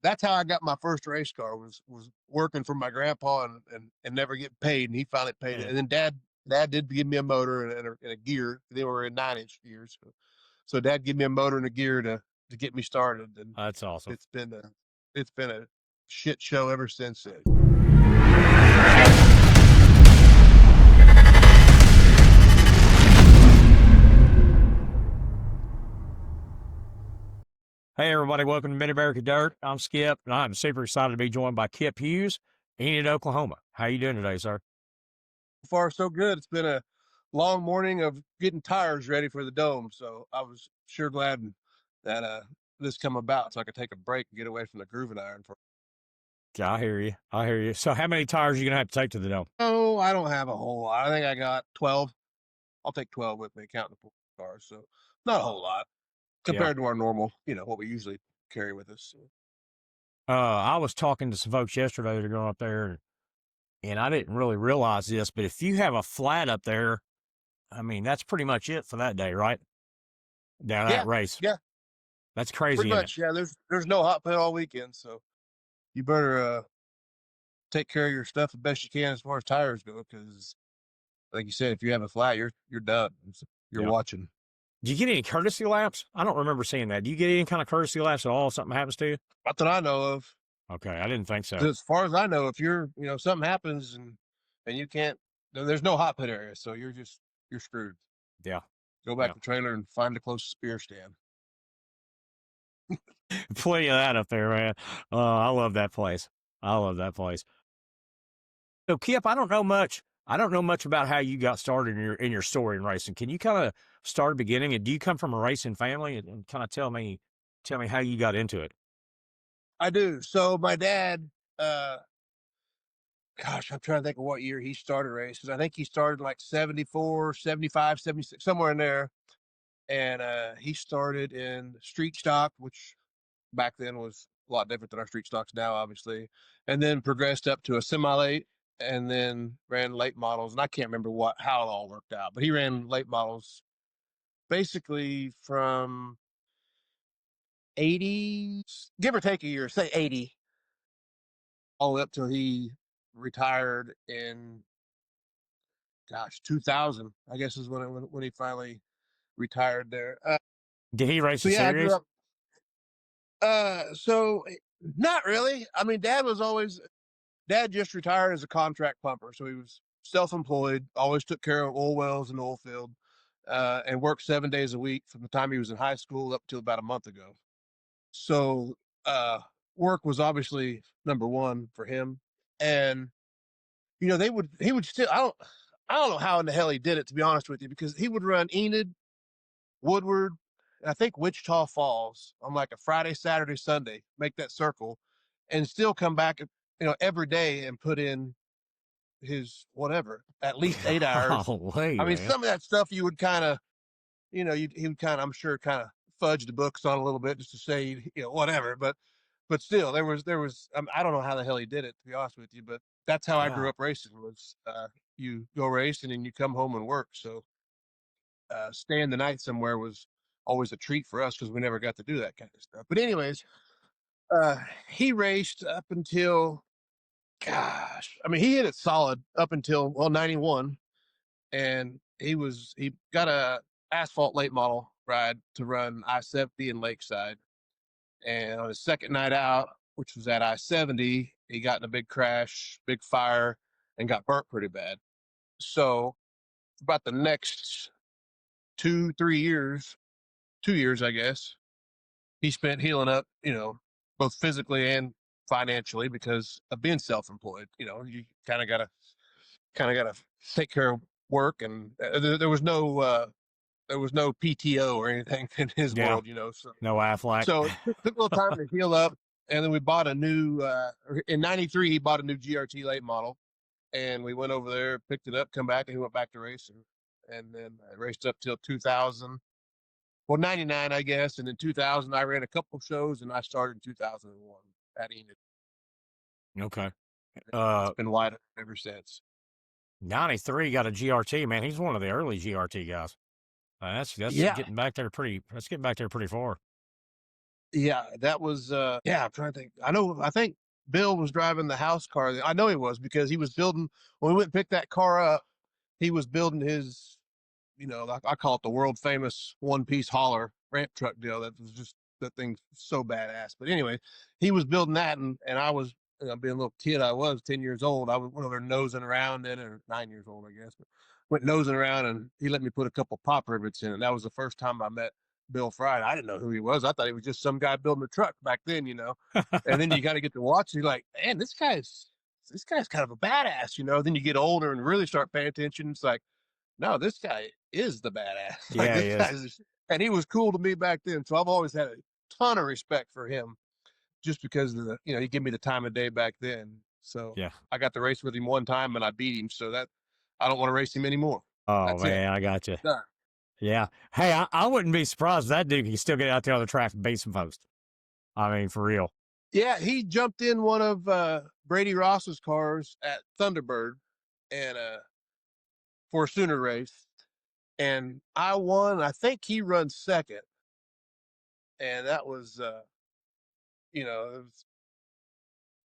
that's how I got my first race car was working for my grandpa and never getting paid. And he finally paid it. Yeah. And then dad did give me a motor and a gear. They were in 9-inch gears. So dad gave me a motor and a gear to get me started. And That's awesome. it's been a shit show ever since then. Hey, everybody. Welcome to Mid-America Dirt. I'm Skip, and I'm super excited to be joined by Kip Hughes, Enid, Oklahoma. How you doing today, sir? So far, so good. It's been a long morning of getting tires ready for the dome. So I was sure glad that this come about so I could take a break and get away from the grooving iron for. Yeah, I hear you. I hear you. So how many tires are you going to have to take to the dome? Oh, I don't have a whole lot. I think I got 12. I'll take 12 with me, counting the cars. So not a whole lot Yeah. compared to our normal, what we usually carry with us. So. I was talking to some folks yesterday that are going up there, and I didn't really realize this, but if you have a flat up there, I mean, that's pretty much it for that day, right? Down Yeah, that race. yeah, That's pretty crazy, isn't it? much. Yeah, there's no hot pit all weekend, so you better take care of your stuff the best you can as far as tires go, because like you said, if you have a flat, you're done. You're Yeah. watching. Do you get any courtesy laps? I don't remember seeing that. Do you get any kind of courtesy laps at all if something happens to you? Not that I know of. Okay, I didn't think so. As far as I know, if something happens and you can't, there's no hot pit area, so you're screwed. Yeah. Go back Yeah. to the trailer and find the closest spear stand. Plenty of that up there, man. I love that place. I love that place. So, Kip, I don't know much. I don't know much about how you got started in your story in racing. Can you kind of start at the beginning? And do you come from a racing family? And kind of tell me how you got into it. I do. So my dad, uh, gosh, I'm trying to think of what year he started races. I think he started like 74, 75, 76, somewhere in there. And he started in street stock, which back then was a lot different than our street stocks now, obviously. And then progressed up to a semi-late and then ran late models. And I can't remember how it all worked out, but he ran late models basically from 80, give or take a year, say 80, all the way up till he retired in, gosh, 2000, I guess is when he finally retired there. Did he race So a yeah, I grew series? up. Not really. I mean, dad just retired as a contract pumper, so he was self-employed. Always took care of oil wells and oil field, and worked 7 days a week from the time he was in high school up till about a month ago. So uh, work was obviously number one for him, and he would still. I don't know how in the hell he did it, to be honest with you, because he would run Enid, Woodward, and I think Wichita Falls on like a Friday, Saturday, Sunday, make that circle, and still come back, every day and put in his whatever, at least 8 hours. Golly, I mean, man. some of that stuff you would kind of, he would kind of, I'm sure, kind of fudge the books on a little bit just to say, whatever. But still, there was, I don't know how the hell he did it, to be honest with you, but that's how I grew God. up racing was, you go racing and you come home and work. So, staying the night somewhere was always a treat for us because we never got to do that kind of stuff. But anyways, uh, he raced up until, gosh, I mean, he hit it solid up until, well, 91. And he got a asphalt late model ride to run I-70 in Lakeside. And on his second night out, which was at I-70, he got in a big crash, big fire, and got burnt pretty bad. So about the next 2 3 years, 2 years, I guess, he spent healing up, both physically and financially because of being self-employed. You kind of gotta take care of work, and there was no PTO or anything in his Yeah. world. So No Aflac. so it took a little time to heal up, and then we bought a new in '93. He bought a new GRT late model, and we went over there, picked it up, come back, and he went back to racing, and then I raced up till 2000. Well, 99, I guess, and in 2000 I ran a couple shows, and I started in 2001 at Enid. Okay. It's been wide ever since. 93 got a GRT, man. He's one of the early GRT guys. That's Yeah, getting back there pretty. That's getting back there pretty far. Yeah, that was yeah, I'm trying to think. I think Bill was driving the house car. I know he was because he was building when we went and picked that car up, he was building his, I call it the world famous one piece hauler ramp truck deal. That was just that thing's so badass. But anyway, he was building that and I was being a little kid, I was 10 years old. I was went over there nosing around in it, or 9 years old, I guess. But went nosing around and he let me put a couple pop rivets in it. That was the first time I met Bill Fry. I didn't know who he was. I thought he was just some guy building a truck back then. And then you got to get to watch. You're like, man, this guy's kind of a badass. Then you get older and really start paying attention. It's like, no, this guy is the badass. Like Yeah, he this is. guy's, and he was cool to me back then. So I've always had a ton of respect for him, just because of he gave me the time of day back then. So Yeah. I got to race with him one time and I beat him. So that I don't want to race him anymore. Oh That's it. man, I got you. Done. Yeah. Hey, I wouldn't be surprised if that dude can still get out there on the track and beat some folks. I mean, for real. Yeah, he jumped in one of Brady Ross's cars at Thunderbird and for a Sooner race, and I won. I think he runs second, and that was it was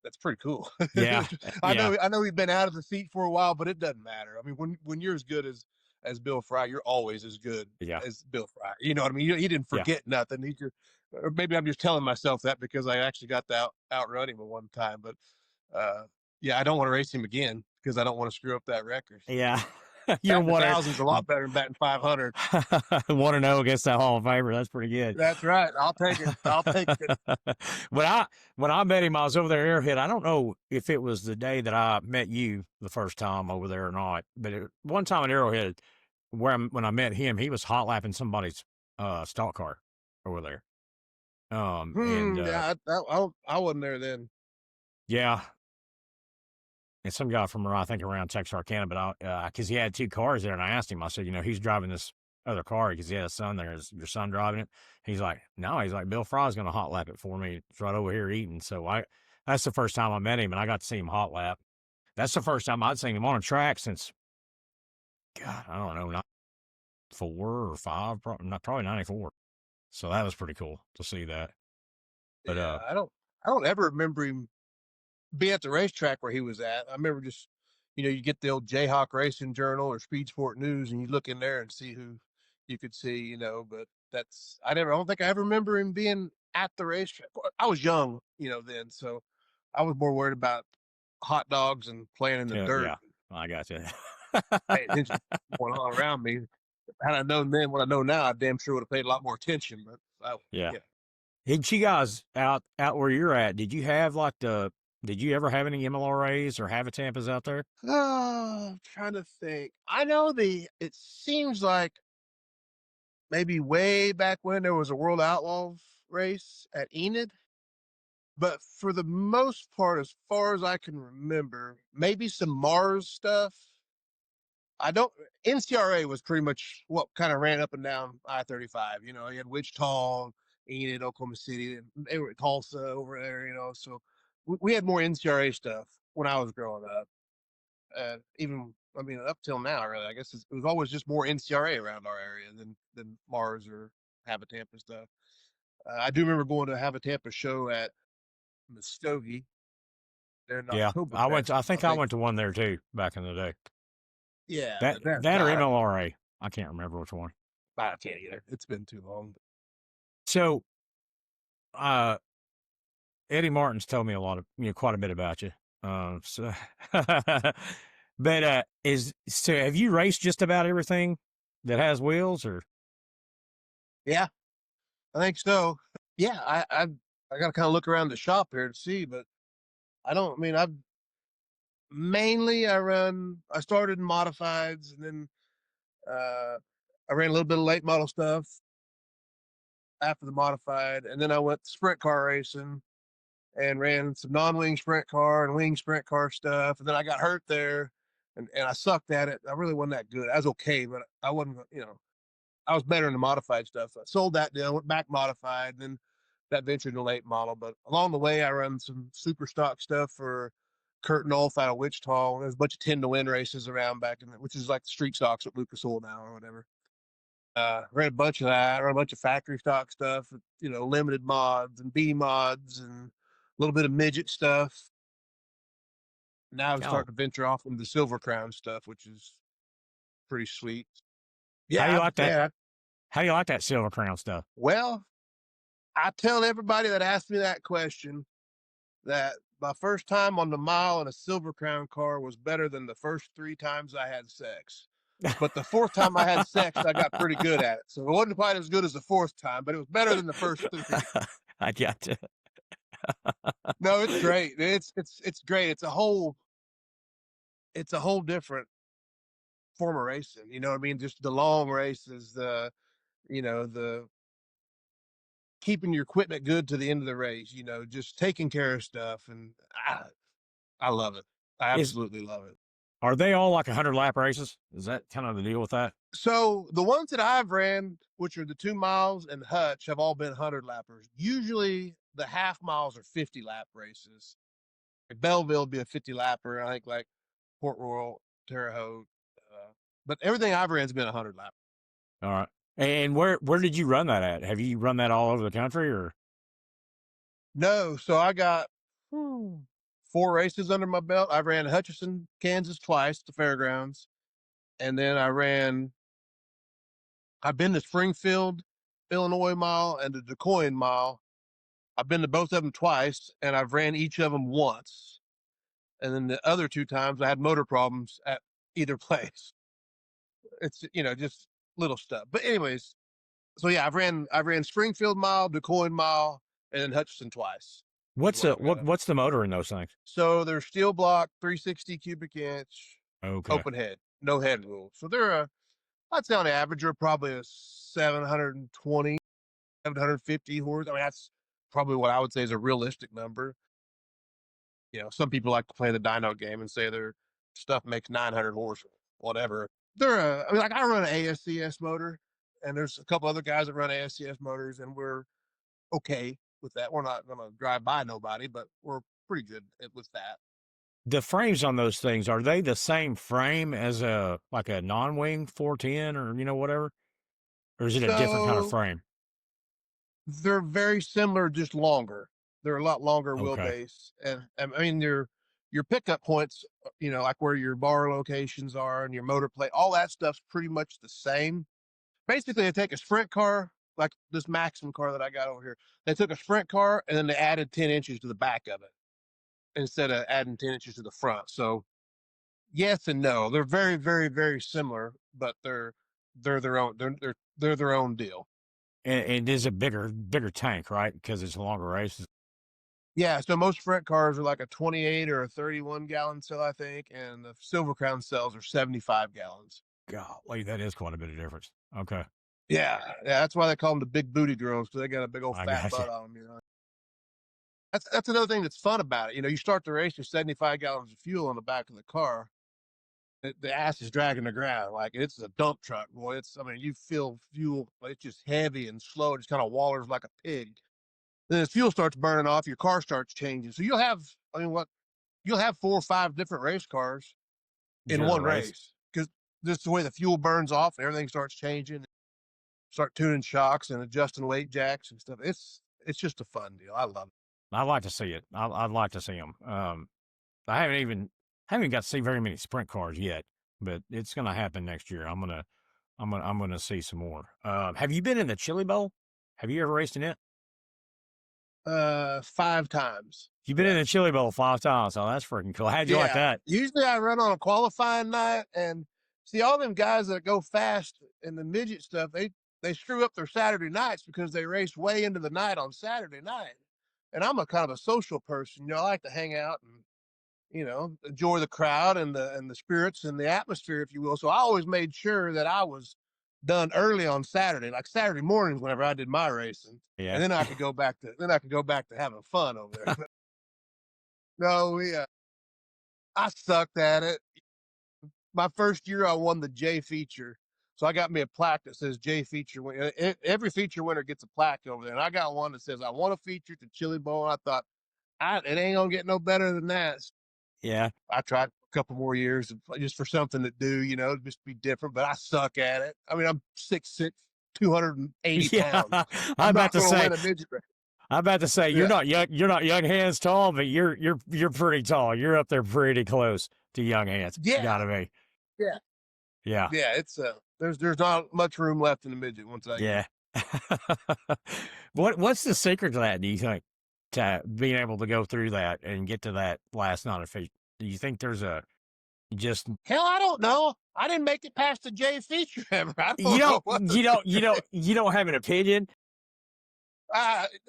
that's pretty cool. Yeah. I Yeah. know I know he's been out of the seat for a while, but it doesn't matter. I mean, when you're as good as Bill Fry, you're always as good Yeah. as Bill Fry. You know what I mean? He didn't Yeah. forget nothing. He just, or maybe I'm just telling myself that because I actually got to outrun him at one time. But yeah, I don't want to race him again because I don't want to screw up that record. Yeah. You're Batting a one thousand's a lot better than batting 500. 1-0 against that Hall of Famer. That's pretty good. That's right. I'll take it. I'll take it. when I met him, I was over there at Arrowhead. I don't know if it was the day that I met you the first time over there or not, but one time at Arrowhead, when I met him, he was hot lapping somebody's stock car over there. And Yeah, I wasn't there then. yeah, and some guy from I think around Texarkana, but because he had two cars there, and I asked him, I said, who's driving this other car? Because he had a son there. Is your son driving it? He's like, no. He's like, Bill Fry's going to hot lap it for me. It's right over here eating. So that's the first time I met him, and I got to see him hot lap. That's the first time I'd seen him on a track since, God, I don't know, not 4 or 5, probably 94. So that was pretty cool to see that. But Yeah, I don't ever remember him be at the racetrack where he was at. I remember just, you get the old Jayhawk Racing Journal or Speed Sport News, and you look in there and see who you could see. But I don't think I ever remember him being at the racetrack. I was young, then, so I was more worried about hot dogs and playing in the dirt, yeah, I got you. paying attention to what's going on around me. Had I known then what I know now, I damn sure would have paid a lot more attention. But Yeah. yeah. Did you guys out where you're at? Did you have Did you ever have any MLRAs or Habitampas out there? Oh, I'm trying to think. I know it seems like maybe way back when there was a World Outlaws race at Enid, but for the most part, as far as I can remember, maybe some Mars stuff. I don't. NCRA was pretty much what kind of ran up and down I-35. You had Wichita, Enid, Oklahoma City, and they were at Tulsa over there. So we had more NCRA stuff when I was growing up. Even I mean up till now, really, I guess it was always just more NCRA around our area than Mars or Habitampa stuff. I do remember going to a Habitampa show at Muskogee there in Yeah, Oktoberfest. I I think I think, went to one there too back in the day. yeah, That but that that or God, MLRA. I can't remember which one. I can't either. It's been too long. So, uh, Eddie Martin's told me a lot of quite a bit about you. So, but have you raced just about everything that has wheels or? Yeah, I think so. Yeah, I got to kind of look around the shop here to see, but I don't. I mean, I started in modifieds, and then I ran a little bit of late model stuff after the modified, and then I went sprint car racing and ran some non-wing sprint car and wing sprint car stuff. And then I got hurt there, and I sucked at it. I really wasn't that good. I was okay, but I wasn't. I was better in the modified stuff. So I sold that deal, went back modified, then that ventured into late model. But along the way, I run some super stock stuff for Kurt Nolf out of Wichita. There's a bunch of 10 to win races around back in which is like the street stocks at Lucas Oil now or whatever. Ran a bunch of that, ran a bunch of factory stock stuff, limited mods and B mods and a little bit of midget stuff. Now I'm Oh, starting to venture off into the Silver Crown stuff, which is pretty sweet. how you Yeah, like that? yeah. How you like that Silver Crown stuff? Well, I tell everybody that asks me that question that my first time on the mile in a Silver Crown car was better than the first 3 times I had sex. But the fourth time I had sex, I got pretty good at it. So it wasn't quite as good as the fourth time, but it was better than the first three. I got you. No, it's great. It's great. It's a whole different form of racing. You know what I mean? Just the long races, the keeping your equipment good to the end of the race, just taking care of stuff. And I love it. I Is absolutely love it. Are they all like 100 lap races? Is that kind of the deal with that? So the ones that I've ran, which are the 2 miles and Hutch, have all been 100 lappers. Usually the half miles are 50 lap races. Belleville will be a 50 lapper. I think like Port Royal, Terre Haute. But everything I've ran has been 100 lap. All right. And where did you run that at? Have you run that all over the country or? No, so I got 4 races under my belt. I ran Hutchinson, Kansas twice, the fairgrounds. And then I've been to Springfield, Illinois mile and the DeCoin mile. I've been to both of them twice, and I've ran each of them once. And then the other 2 times I had motor problems at either place. It's just little stuff. But anyways, so yeah, I've ran Springfield mile, DeCoin mile, and then Hutchinson twice is what I've got. What's the motor in those things? So they're steel block, 360 cubic inch, Okay. open head, no head rule. So I'd say on average, they're probably a 720, 750 horse. I mean, that's probably what I would say is a realistic number. Some people like to play the dyno game and say their stuff makes 900 horse, whatever. I mean, like I run an ASCS motor, and there's a couple other guys that run ASCS motors, and we're okay with that. We're not going to drive by nobody, but we're pretty good with that. The frames on those things, are they the same frame as a non-wing 410 or whatever? Or is it a different kind of So frame? they're very similar, just longer. They're a lot longer Okay. wheelbase, and I mean your pickup points, like where your bar locations are and your motor plate, all that stuff's pretty much the same. Basically, they take a sprint car, like this Maxim car that I got over here. They took a sprint car and then they added 10 inches to the back of it instead of adding 10 inches to the front. So yes and no, they're very, very, very similar, but they're their own. They're their own deal. And is a bigger tank, right? Because it's a longer race. Yeah, so most sprint cars are like a 28 or a 31 gallon cell, I think, and the Silver Crown cells are 75 gallons. Golly, that is quite a bit of difference. Okay. Yeah, that's why they call them the big booty girls, because they got a big old I fat got you. butt on them. That's another thing that's fun about it. You start the race with 75 gallons of fuel on the back of the car. The ass is dragging the ground like it's a dump truck, boy. I mean, you feel fuel, it's just heavy and slow. It just kind of wallers like a pig. Then as fuel starts burning off, your car starts changing. So you'll have 4 or 5 different race cars in During the one race. race because just the way the fuel burns off and everything starts changing. Start tuning shocks and adjusting weight jacks and stuff. It's just a fun deal. I love it. I'd like to see it. I'd like to see them. I haven't got to see very many sprint cars yet, but it's going to happen next year. I'm gonna see some more. Have you been in the Chili Bowl? Have you ever raced in it? 5 times. You've been in Yeah. the Chili Bowl 5 times. Oh, that's freaking cool. How'd you like Yeah. that? Usually I run on a qualifying night and see all them guys that go fast in the midget stuff, they screw up their Saturday nights because they race way into the night on Saturday night. And I'm a kind of a social person. I like to hang out and, enjoy the crowd and the spirits and the atmosphere, if you will. So I always made sure that I was done early on Saturday, like Saturday mornings whenever I did my racing. Yeah. And then I could go back to having fun over there. No, I sucked at it. My first year, I won the J feature. So I got me a plaque that says J feature. Every feature winner gets a plaque over there. And I got one that says, I won a feature to Chili Bowl. And I thought, it ain't going to get no better than that. Yeah. I tried. couple more years just for something to do, just be different. But I suck at it. I mean, I'm 6'6", 280 Yeah, pounds. I'm I'm about not to going to say. win a midget race. I'm about to say you're Yeah, not young. You're not young hands tall, but you're pretty tall. You're up there pretty close to young hands. yeah, Gotta be. yeah, Yeah, yeah. It's there's not much room left in the midget once I get. yeah. What's the secret to that? Do you think to being able to go through that and get to that last night of feature? Do you think there's a just Hell, I don't know. I didn't make it past the J feature ever. I you don't know don't what the you don't you don't secret you don't have an opinion?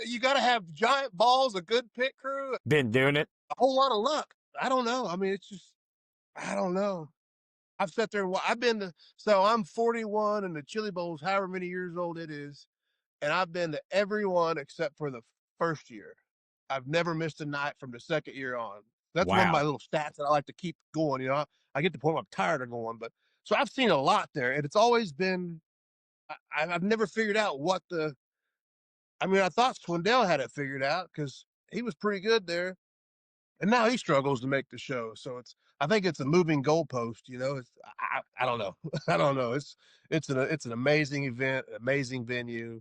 You got to have giant balls, a good pit crew, a Been doing it. whole lot of luck. I don't know. I mean, it's just, I don't know. I've sat there and I've been to, so I'm 41 and the Chili Bowl's however many years old it is. And I've been to every one except for the first year. I've never missed a night from the second year on. That's one of my Wow. little stats that I like to keep going. I get to the point where I'm tired of going, but so I've seen a lot there, and it's always been. I've never figured out what the. I mean, I thought Swindell had it figured out because he was pretty good there, and now he struggles to make the show. So I think it's a moving goalpost. I don't know. I don't know. It's an amazing event, amazing venue.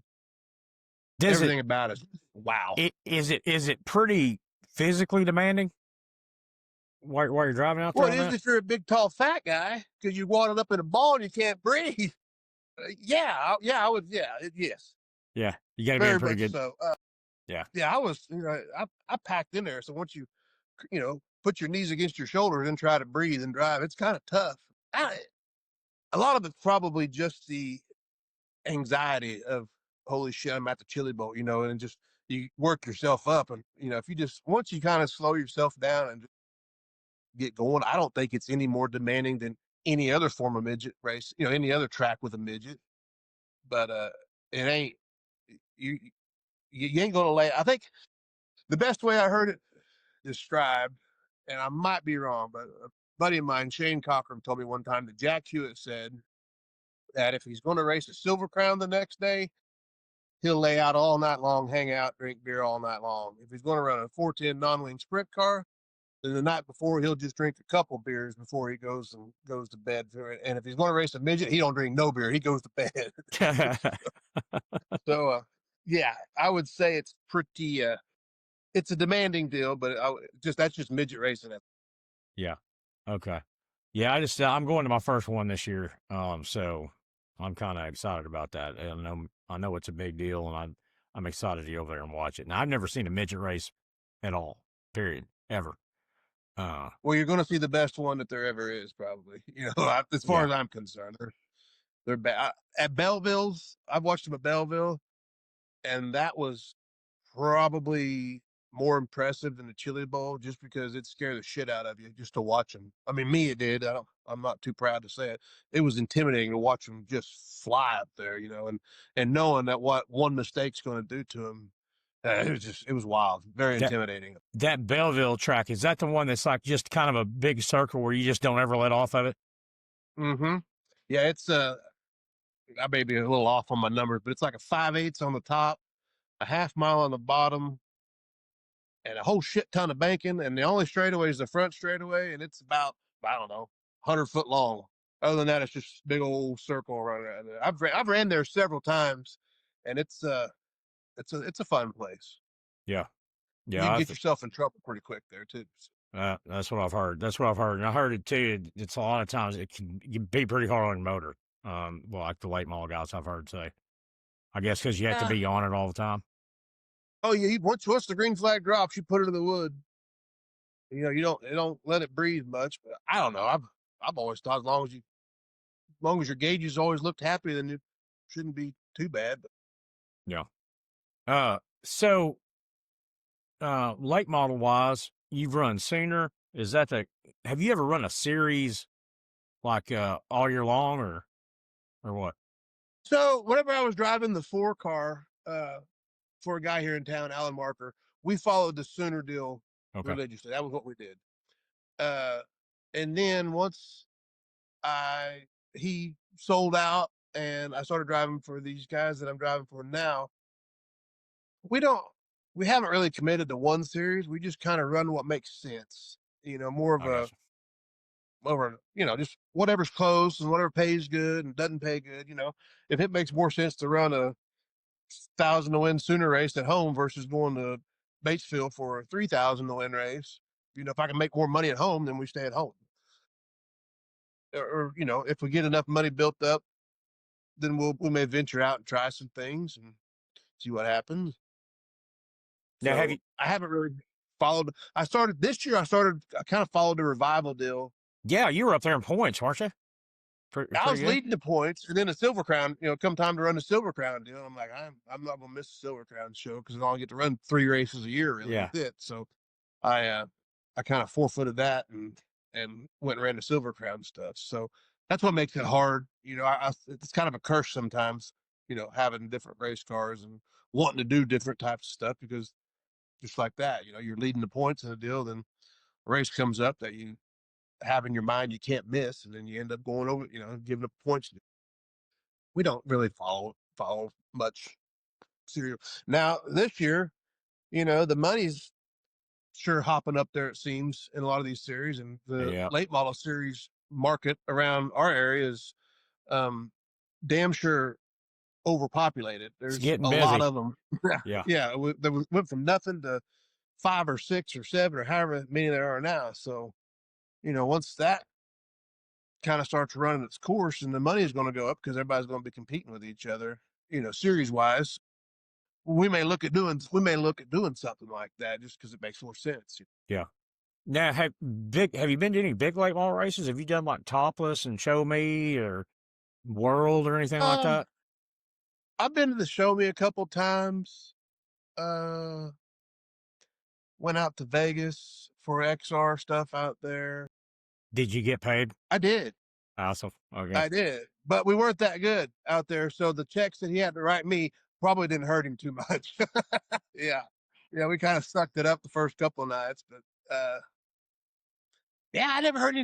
Does Everything about it. Wow. is it pretty physically demanding while you're driving out there Well, it on is that? if you're a big, tall, fat guy because you wadded up in a ball and you can't breathe. Yeah, I would. Yeah, yes, Yeah, you got to be in very pretty much good. so. Yeah. Yeah, I was. I packed in there. So once you, put your knees against your shoulders and try to breathe and drive, it's kind of tough. A lot of it's probably just the anxiety of holy shit, I'm at the Chili Bowl, and just you work yourself up, and if you just once you kind of slow yourself down and get going. I don't think it's any more demanding than any other form of midget race, any other track with a midget. But it ain't you. You ain't gonna lay. I think the best way I heard it described, and I might be wrong, but a buddy of mine, Shane Cochran, told me one time that Jack Hewitt said that if he's going to race a Silver Crown the next day, he'll lay out all night long, hang out, drink beer all night long. If he's going to run a 410 non-wing sprint car, then the night before he'll just drink a couple beers before he goes to bed. And if he's going to race a midget, he don't drink no beer. He goes to bed. So yeah, I would say it's pretty. It's a demanding deal, but that's just midget racing. Yeah. Okay. Yeah, I'm going to my first one this year. So I'm kind of excited about that. And I know it's a big deal, and I'm excited to go over there and watch it. Now I've never seen a midget race at all. Period. Ever. Well, you're going to see the best one that there ever is, probably. As far Yeah. as I'm concerned, they're bad. At Belleville's, I've watched them at Belleville, and that was probably more impressive than the Chili Bowl just because it scared the shit out of you just to watch them. I mean, me, it did. I'm not too proud to say it. It was intimidating to watch them just fly up there, and knowing that what one mistake's going to do to them, it was wild, very That intimidating. that Belleville track, is that the one that's like just kind of a big circle where you just don't ever let off of it? Mm-hmm. Yeah, it's I may be a little off on my numbers, but it's like a 5/8 on the top, a half mile on the bottom, and a whole shit ton of banking. And the only straightaway is the front straightaway, and it's about, I don't know, 100 foot long. Other than that, it's just big old circle around there. I've ran there several times, and it's a fun place. Yeah. You can Yeah. get yourself in trouble pretty quick there too. That's what I've heard. That's what I've heard. And I heard it too. It's a lot of times it can be pretty hard on your motor. Well, like the late model guys I've heard say. I guess because you have to Yeah. be on it all the time. Oh yeah. Once the green flag drops, you put it in the wood. You don't let it breathe much. But I don't know. I've always thought as long as your gauges always looked happy, then it shouldn't be too bad. But Yeah. So late model wise, you've run sooner. Is that have you ever run a series like all year long or what? so whenever I was driving the 4 car for a guy here in town, Alan Marker, we followed the Sooner deal Okay. religiously. That was what we did. Uh, and then once I he sold out and I started driving for these guys that I'm driving for now, we don't we haven't really committed to one series. We just kind of run what makes sense. More of I got a you. over, just whatever's close and whatever pays good and doesn't pay good. If it makes more sense to run a 1,000 to win sooner race at home versus going to Batesville for a 3,000 to win race, if I can make more money at home, then we stay at home. Or if we get enough money built up, then we may venture out and try some things and see what happens. Now, have So you? I haven't really followed. I started this year. I kind of followed the revival deal. Yeah, you were up there in points, weren't you? I Pretty was good. leading the points, and then the Silver Crown. Come time to run the Silver Crown deal, I'm like, I'm not gonna miss the Silver Crown show because I only get to run 3 races a year really Yeah. with it. So I kind of forfeited that and went and ran the Silver Crown stuff. So that's what makes it hard. It's kind of a curse sometimes. Having different race cars and wanting to do different types of stuff because just like that, you're leading the points in a deal, then a race comes up that you have in your mind you can't miss, and then you end up going over, giving up points. We don't really follow much serial. Now this year, the money's sure hopping up there, it seems, in a lot of these series, and the Yeah. late model series market around our area is um damn sure overpopulated. It's There's getting a lot busy. of them. Yeah. Yeah, went from nothing to 5 or 6 or 7 or however many there are now. So once that kind of starts running its course, and the money is going to go up because everybody's going to be competing with each other, series wise. We may look at doing something like that just because it makes more sense. Yeah. Now, have you been to any big late model races? Have you done like Topless and Show Me or World or anything like Um, that? I've been to the Show Me a couple times. Uh, Went out to Vegas for XR stuff out there. Did you get paid? I did. Awesome. Okay. I did. But we weren't that good out there. So the checks that he had to write me probably didn't hurt him too much. Yeah. Yeah, we kind of sucked it up the first couple of nights, but yeah, I never heard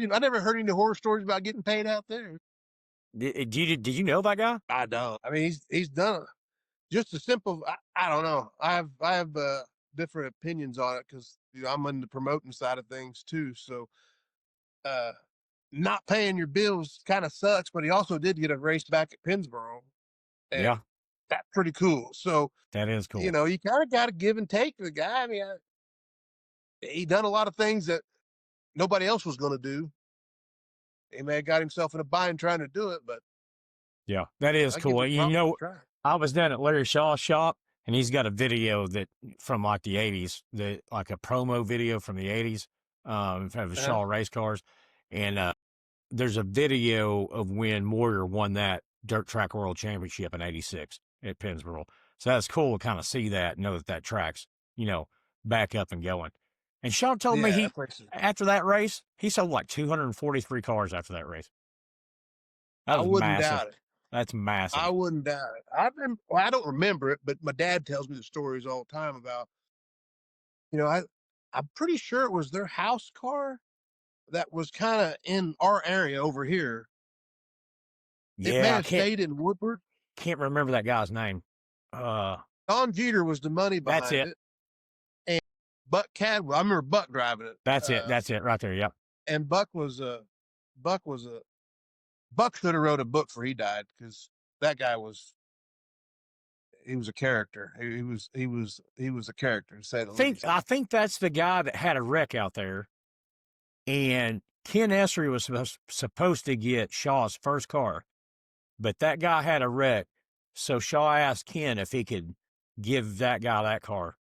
any horror stories about getting paid out there. Did you know that guy? I don't. I mean, he's done just a simple. I don't know. I have different opinions on it because I'm in the promoting side of things too. So uh, not paying your bills kind of sucks. But he also did get a race back at Pennsboro, and Yeah, that's pretty cool. So that is cool. you kind of got to give and take to the guy. I mean, he done a lot of things that nobody else was going to do. He may have got himself in a bind trying to do it, but Yeah, that is I give cool. him You props know, for trying. I was down at Larry Shaw's shop, and he's got a video that from like the '80s, like a promo video from the '80s, of the Uh-huh. Shaw race cars, and there's a video of when Moyer won that dirt track world championship in '86 at Pennsboro. So that's cool to kind of see that, know that that track's back up and going. And Shaw told me Yeah, he that place is. after that race he sold like 243 cars after that race. That I was wouldn't massive. doubt it. That's I massive. wouldn't doubt it. I don't remember it, but my dad tells me the stories all the time about, you know, I, I'm pretty sure it was their house car that was kind of in our area over here. It may Yeah, I have can't stayed in Woodward. can't remember that guy's name. Uh, Don Jeter was the money that's behind it. it, and Buck Cadwell. I remember Buck driving it. That's it. That's it right there. Yep. And Buck was a Buck should have wrote a book before he died because that guy was he was a character. He was a character to say the least. I think that's the guy that had a wreck out there, and Ken Essery was supposed to get Shaw's first car, but that guy had a wreck, so Shaw asked Ken if he could give that guy that car,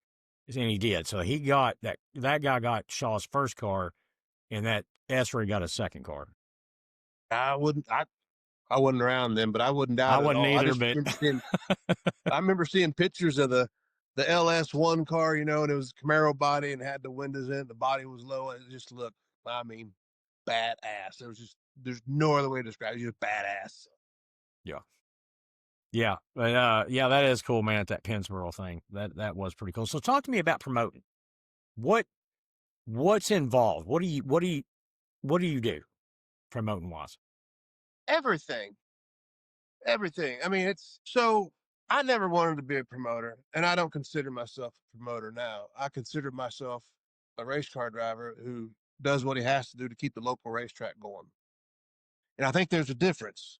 and he did. So he got that guy got Shaw's first car, and that Essery got a second car. I wouldn't. I wasn't around then, but I wouldn't I doubt it at wasn't all. I either, just but remember seeing. I remember seeing pictures of the LS1 car, and it was a Camaro body and had the windows in it. The body was low, and it just looked. I mean, badass. There's no other way to describe it. Just badass. yeah. Yeah, but yeah, that is cool, man. At that Pennsboro thing, that was pretty cool. So, talk to me about promoting. What what's involved? What do you do promoting wise? Everything, everything. I mean, it's so. I never wanted to be a promoter, and I don't consider myself a promoter now. I consider myself a race car driver who does what he has to do to keep the local racetrack going. And I think there's a difference.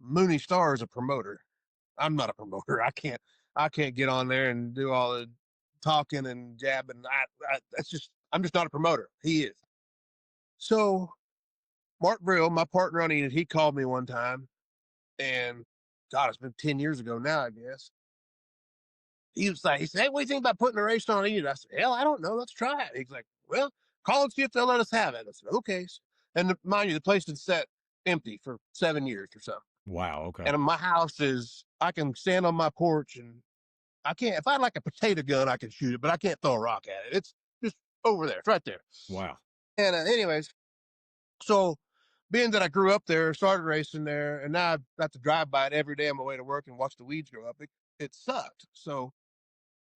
Mooney Star is a promoter. I'm not a promoter. I can't get on there and do all the talking and jabbing. I'm just not a promoter. He is. So Mark Brill, my partner on Enid, he called me one time, and God, it's been 10 years ago now, I guess. He said, "Hey, what do you think about putting a race on Enid?" I said, "Hell, I don't know. Let's try it." He's like, "Well, call and see if they'll let us have it." I said, "Okay." And mind you, the place had sat empty for 7 years or something. Wow. Okay. And my house is, I can stand on my porch and I can't, if I had like a potato gun, I can shoot it, but I can't throw a rock at it. It's just over there. It's right there. Wow. And anyways, so being that I grew up there, started racing there, and now I've got to drive by it every day on my way to work and watch the weeds grow up, it sucked. So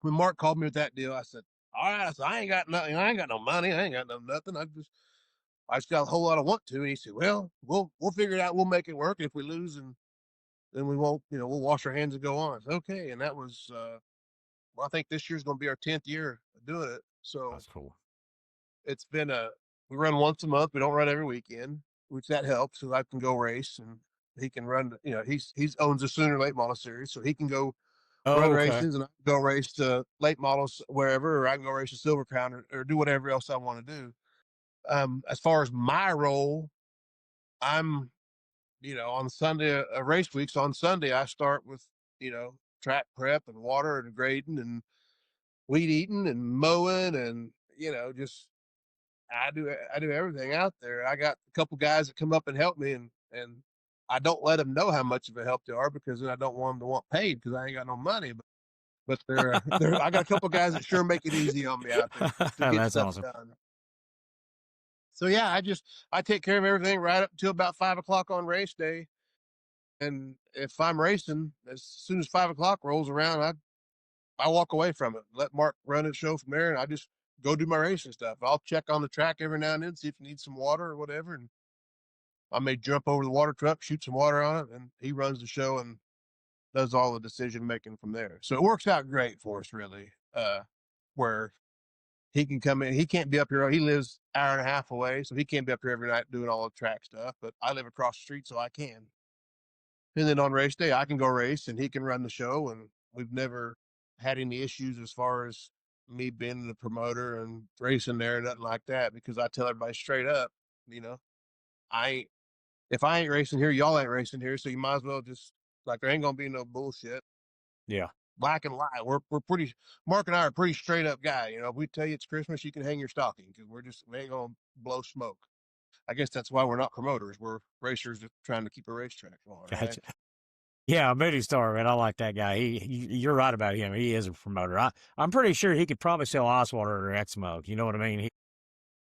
when Mark called me with that deal, I said, "All right." I said, "I ain't got nothing. I ain't got no money. I ain't got no nothing. I just got a whole lot of want to." And he said, "Well, we'll figure it out. We'll make it work. If we lose, and then we won't, we'll wash our hands and go on." I said, "Okay." And that was, well, I think this year's going to be our 10th year of doing it. So That's cool. it's been we run once a month. We don't run every weekend, which that helps. So I can go race, and he can run, he's owns the Sooner Late Model Series. So he can go run Oh, okay. races, and I can go race the late models wherever, or I can go race the Silver Crown, or do whatever else I want to do. As far as my role, I'm, on Sunday, race weeks on Sunday, I start with, track prep and water and grading and weed eating and mowing, and, just, I do everything out there. I got a couple guys that come up and help me, and I don't let them know how much of a help they are, because then I don't want them to want paid, because I ain't got no money. But they're I got a couple guys that sure make it easy on me out there to get That's stuff awesome. done. So yeah, I take care of everything right up until about 5 o'clock on race day. And if I'm racing, as soon as 5 o'clock rolls around, I walk away from it. Let Mark run his show from there, and I just go do my racing stuff. I'll check on the track every now and then, see if it needs some water or whatever, and I may jump over the water truck, shoot some water on it, and he runs the show and does all the decision making from there. So it works out great for us, really. Where he can come in, he can't be up here. He lives an hour and a half away, so he can't be up here every night doing all the track stuff. But I live across the street, so I can. And then on race day, I can go race, and he can run the show. And we've never had any issues as far as me being the promoter and racing there, nothing like that. Because I tell everybody straight up, you know, I ain't, if I ain't racing here, y'all ain't racing here. So you might as well just, like, there ain't gonna be no bullshit. Yeah. Black and white. We're pretty. Mark and I are a pretty straight up guy. If we tell you it's Christmas, you can hang your stocking, because we ain't gonna blow smoke. I guess that's why we're not promoters. We're racers just trying to keep a racetrack going, right? Gotcha. Yeah, Moody Star, man. I like that guy. You're right about him. He is a promoter. I'm pretty sure he could probably sell ice water or X Smoke. You know what I mean? He's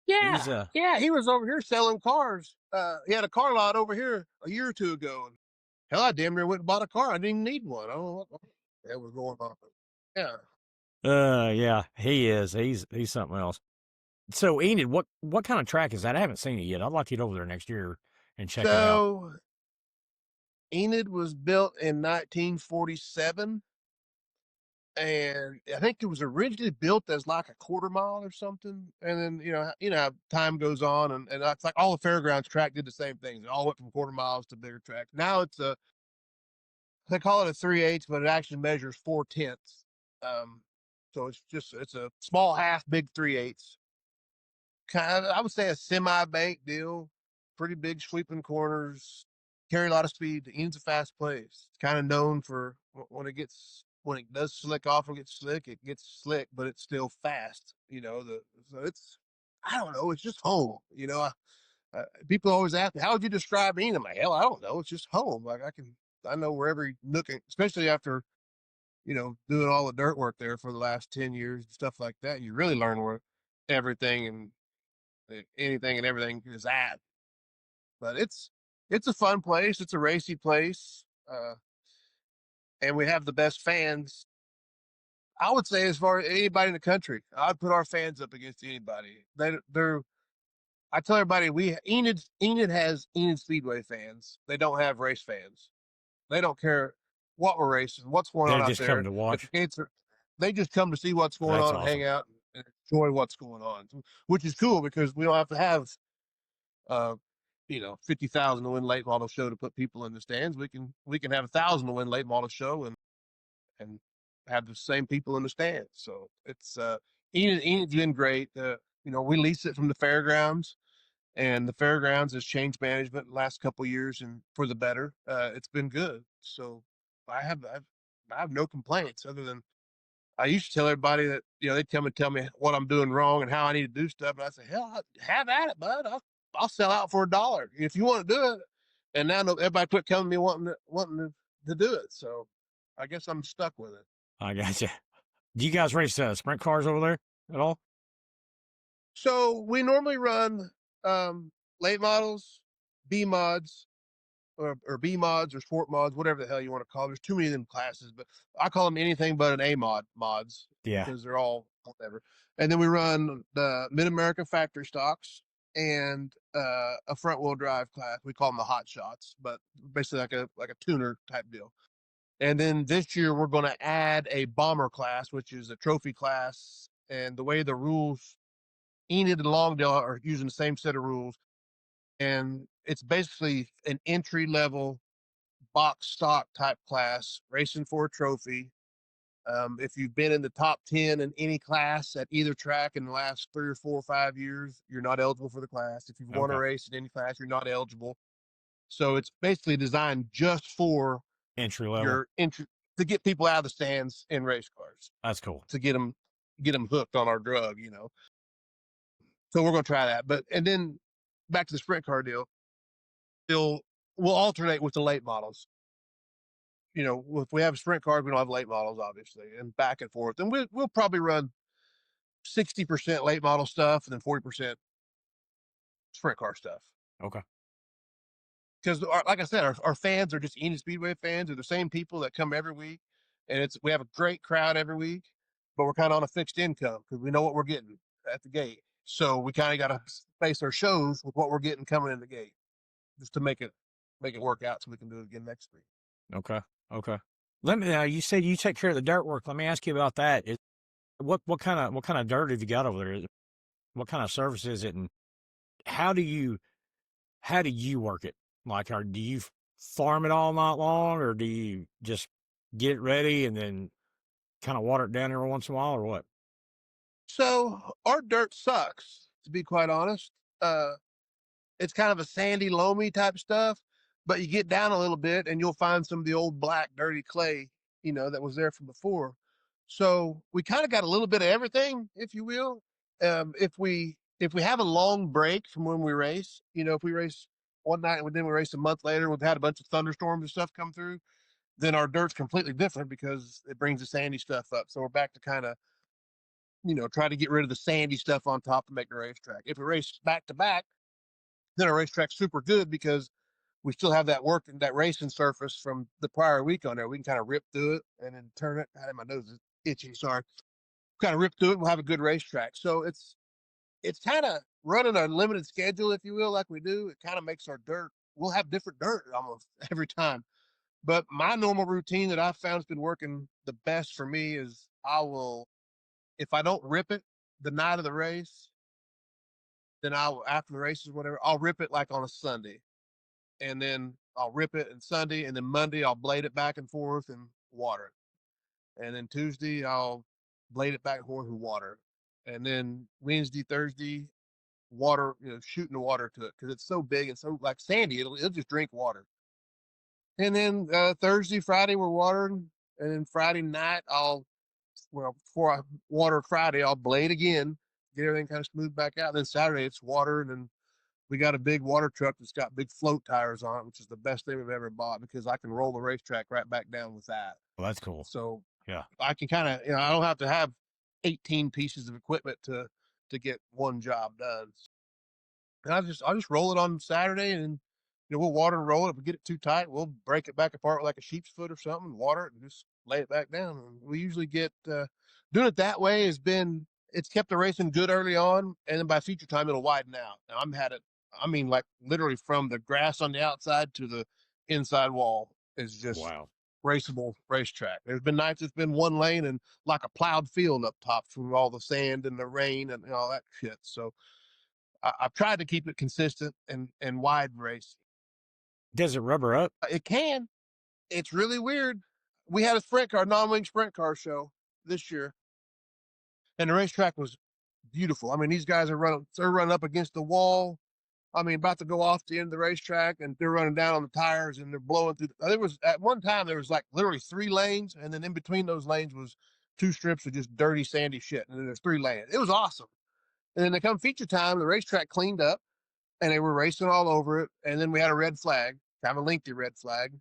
Yeah. He was over here selling cars. He had a car lot over here a year or two ago, and hell, I damn near went and bought a car. I didn't even need one. I don't know what the hell was going on. Yeah. yeah, he is. He's something else. So Enid, what kind of track is that? I haven't seen it yet. I'd like to get over there next year and check it out. So Enid was built in 1947. And I think it was originally built as like a quarter mile or something. And then, how time goes on, and it's like all the fairgrounds track did the same things. It all went from quarter miles to bigger tracks. Now they call it a 3/8, but it actually measures 4/10. Um, so it's a small half, big 3/8. Kind of, I would say a semi-bank deal, pretty big sweeping corners, carry a lot of speed. The Enid's a fast place. It's kind of known for when it does slick off or gets slick, it gets slick, but it's still fast. So it's, I don't know, it's just home. People always ask me, "How would you describe Enid?" I'm like, "Hell, I don't know. It's just home. Like I know where every nook, especially after doing all the dirt work there for the last 10 years and stuff like that. You really learn where everything and anything and everything is at." But it's a fun place. It's a racy place, and we have the best fans. I would say, as far as anybody in the country, I'd put our fans up against anybody. They're. I tell everybody, Enid has Enid Speedway fans. They don't have race fans. They don't care what we're racing, what's going They on out just come there. to If the watch. gates are, they just come to see what's going That's on and hang awesome. out and enjoy what's going on, which is cool because we don't have to have, uh, 50,000 to win late model show to put people in the stands. We can have 1,000 to win late model show and have the same people in the stands. So it's Enid's been great. We lease it from the fairgrounds, and the fairgrounds has changed management the last couple of years and for the better. It's been good. So I have no complaints other than I used to tell everybody that they tell me what I'm doing wrong and how I need to do stuff, and I say, hell, have at it, bud. I'll sell out for $1 if you want to do it. And now everybody quit telling me wanting to do it. So I guess I'm stuck with it. I gotcha. Do you guys race sprint cars over there at all? So we normally run late models, B mods, or B mods or sport mods, whatever the hell you want to call them. There's too many of them classes, but I call them anything but an A mods Yeah. because they're all whatever. And then we run the Mid America factory stocks and a front wheel drive class. We call them the hot shots, but basically like a tuner type deal. And then this year we're going to add a bomber class, which is a trophy class. And the way the rules, Enid and Longdale are using the same set of rules, and it's basically an entry level box stock type class, racing for a trophy. If you've been in the top 10 in any class at either track in the last 3 or 4 or 5 years, you're not eligible for the class. If you've won a Okay. race in any class, you're not eligible. So it's basically designed just for Entry level. your entry to get people out of the stands in race cars, That's cool. to get them hooked on our drug. So we're going to try that. And then back to the sprint car deal, we'll alternate with the late models. If we have sprint cars, we don't have late models, obviously, and back and forth. And we'll probably run 60% late model stuff and then 40% sprint car stuff. Okay. Because, like I said, our fans are just Enid Speedway fans. They're the same people that come every week, and we have a great crowd every week. But we're kind of on a fixed income because we know what we're getting at the gate. So we kind of got to space our shows with what we're getting coming in the gate, just to make it work out so we can do it again next week. Okay. Okay. Let me. You said you take care of the dirt work. Let me ask you about that. What kind of dirt have you got over there? What kind of service is it, and how do you work it? Like, do you farm it all night long, or do you just get it ready and then kind of water it down every once in a while, or what? So our dirt sucks, to be quite honest. It's kind of a sandy, loamy type stuff, but you get down a little bit and you'll find some of the old black, dirty clay, that was there from before. So we kind of got a little bit of everything, if you will. If we have a long break from when we race, if we race one night and then we race a month later, we've had a bunch of thunderstorms and stuff come through, then our dirt's completely different because it brings the sandy stuff up. So we're back to kind of, try to get rid of the sandy stuff on top to make the racetrack. If we race back to back, then our racetrack's super good because we still have that racing surface from the prior week on there. We can kind of rip through it and then turn it. My nose is itching. Sorry. Kind of rip through it. We'll have a good racetrack. So it's kind of running a limited schedule, if you will, like we do. It kind of makes our dirt. We'll have different dirt almost every time. But my normal routine that I've found has been working the best for me is if I don't rip it the night of the race, then after the races, whatever, I'll rip it like on a Sunday. And then I'll rip it on Sunday, and then Monday I'll blade it back and forth and water it. And then Tuesday I'll blade it back and forth and water it. And then Wednesday, Thursday, water, shooting the water to it because it's so big and so like sandy, it'll just drink water. And then Thursday, Friday we're watering, and then Friday night before I water Friday, I'll blade again, get everything kind of smooth back out. And then Saturday it's water, and then we got a big water truck that's got big float tires on it, which is the best thing we've ever bought because I can roll the racetrack right back down with that. Well, that's cool. So Yeah. I can kind of, I don't have to have 18 pieces of equipment to get one job done. And I'll just roll it on Saturday, and we'll water and roll it. If we get it too tight, we'll break it back apart like a sheep's foot or something, water it, and just lay it back down. And we usually get doing it that way it's kept the racing good early on, and then by feature time it'll widen out. Now like literally from the grass on the outside to the inside wall is just Wow. raceable racetrack. There's been nights it's been one lane and like a plowed field up top from all the sand and the rain and all that shit. So I've tried to keep it consistent and wide racing. Does it rubber up? It can. It's really weird. We had a sprint car, non-wing sprint car show this year, and the racetrack was beautiful. I mean, these guys they're running up against the wall. I mean, about to go off the end of the racetrack, and they're running down on the tires, and they're blowing through. There was at one time there was like literally 3 lanes, and then in between those lanes was 2 strips of just dirty, sandy shit, and then there's 3 lanes. It was awesome. And then they come feature time, the racetrack cleaned up, and they were racing all over it. And then we had a red flag, kind of a lengthy red flag.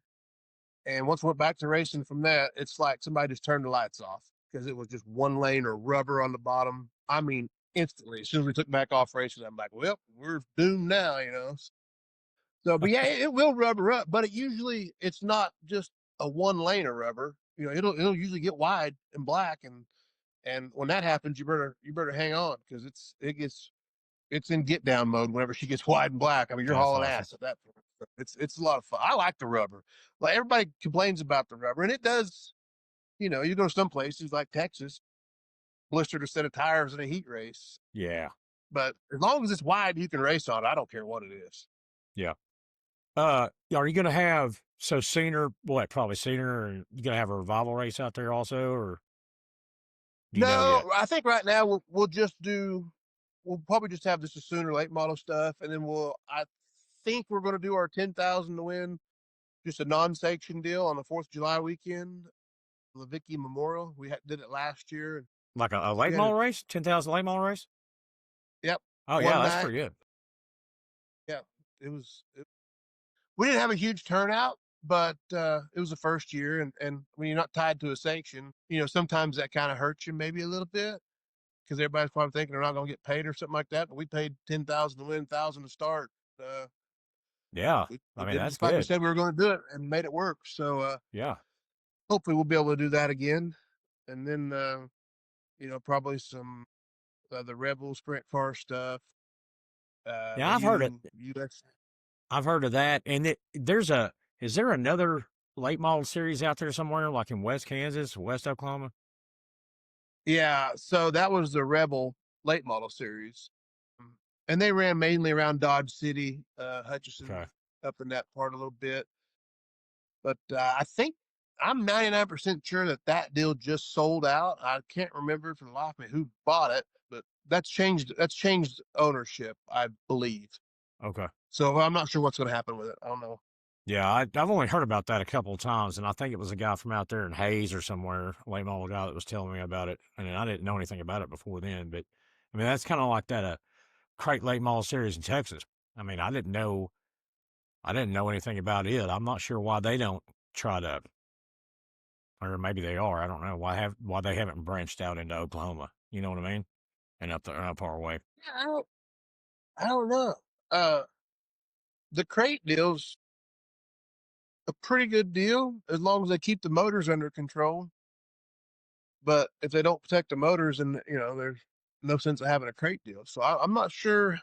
And once we went back to racing from that, it's like somebody just turned the lights off because it was just 1 lane or rubber on the bottom. I mean, instantly, as soon as we took back off racing, I'm like, well, we're doomed now, you know. So, but yeah, it will rubber up, but it's not just a 1 lane of rubber. You know, it'll usually get wide and black, and when that happens, you better hang on because it's in get down mode whenever she gets wide and black. I mean, you're That's hauling awesome. ass at that point. So it's a lot of fun. I like the rubber. Like everybody complains about the rubber, and it does. You know, you go to some places like Texas, blistered a set of tires in a heat race. Yeah. But as long as it's wide, you can race on it. I don't care what it is. Yeah. Are you going to have, so sooner, what, probably sooner, and you going to have a revival race out there also, or do you know yet? No, I think right now we'll probably just have this sooner late model stuff, and then I think we're going to do our 10,000 to win, just a non-sanctioned deal on the 4th of July weekend, Levicki Memorial. We did it last year. Like a late model race? 10,000 late model race? Yep. Oh, yeah, that's pretty good. Yeah, we didn't have a huge turnout, but it was the first year, and when you're not tied to a sanction, you know, sometimes that kind of hurts you maybe a little bit because everybody's probably thinking they're not going to get paid or something like that. But we paid 10,000 to win, 1,000 to start. Yeah, We I mean, did that's just like we good. said we were going to do it and made it work. So Yeah. hopefully we'll be able to do that again, and then you know, probably some the Rebel sprint car stuff. Yeah, I've heard it. US. I've heard of that. And is there another late model series out there somewhere, like in West Kansas, West Oklahoma? Yeah, so that was the Rebel late model series. And they ran mainly around Dodge City, Hutchinson, Okay. up in that part a little bit. But I think I'm 99% sure that deal just sold out. I can't remember for the life of me who bought it, but that's changed. That's changed ownership, I believe. Okay. So I'm not sure what's going to happen with it. I don't know. Yeah, I've only heard about that a couple of times, and I think it was a guy from out there in Hayes or somewhere, a late model guy that was telling me about it. And I didn't know anything about it before then, but I mean, that's kind of like that crate late model series in Texas. I mean, I didn't know anything about it. I'm not sure why they don't try to, or maybe they are. I don't know why they haven't branched out into Oklahoma. You know what I mean? And up there, up far away. Yeah, I don't know. Uh, the crate deal's a pretty good deal as long as they keep the motors under control. But if they don't protect the motors, and you know, there's no sense of having a crate deal. So I'm not sure.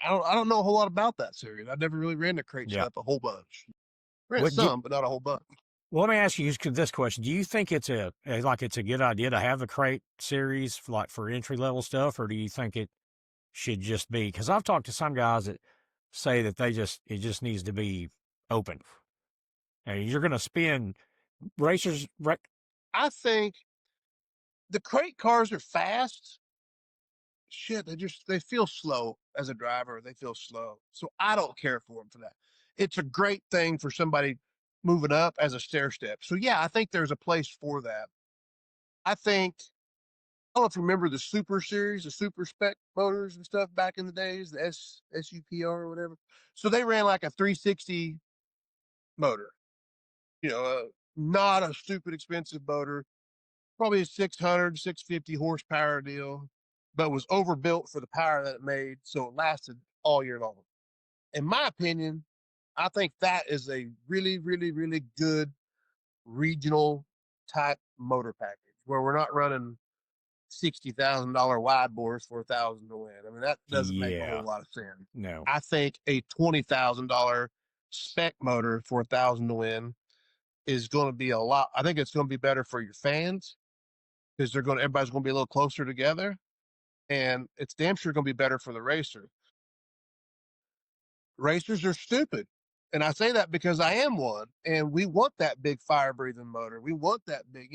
I don't know a whole lot about that series. I never really ran the crate Yeah. stuff a whole bunch. Ran What? some, but not a whole bunch. Well, let me ask you this question: do you think it's it's a good idea to have the crate series for entry level stuff, or do you think it should just be? Because I've talked to some guys that say that it just needs to be open, and you're going to spend racers. I think the crate cars are fast. Shit, they feel slow as a driver. They feel slow, so I don't care for them for that. It's a great thing for somebody moving up as a stair step. So yeah, I think there's a place for that. I think I don't know if you remember the Super Series, the Super Spec motors and stuff back in the days, the SUPR or whatever. So they ran like a 360 motor, you know, not a stupid expensive motor, probably a 600, 650 horsepower deal, but was overbuilt for the power that it made. So it lasted all year long. In my opinion, I think that is a really, really, really good regional type motor package where we're not running $60,000 wide bores for 1,000 to win. I mean, that doesn't make a Yeah, whole lot of sense. no, I think a $20,000 spec motor for 1,000 to win is going to be a lot. I think it's going to be better for your fans because everybody's going to be a little closer together, and it's damn sure going to be better for the racer. Racers are stupid. And I say that because I am one, and we want that big fire breathing motor. We want that big,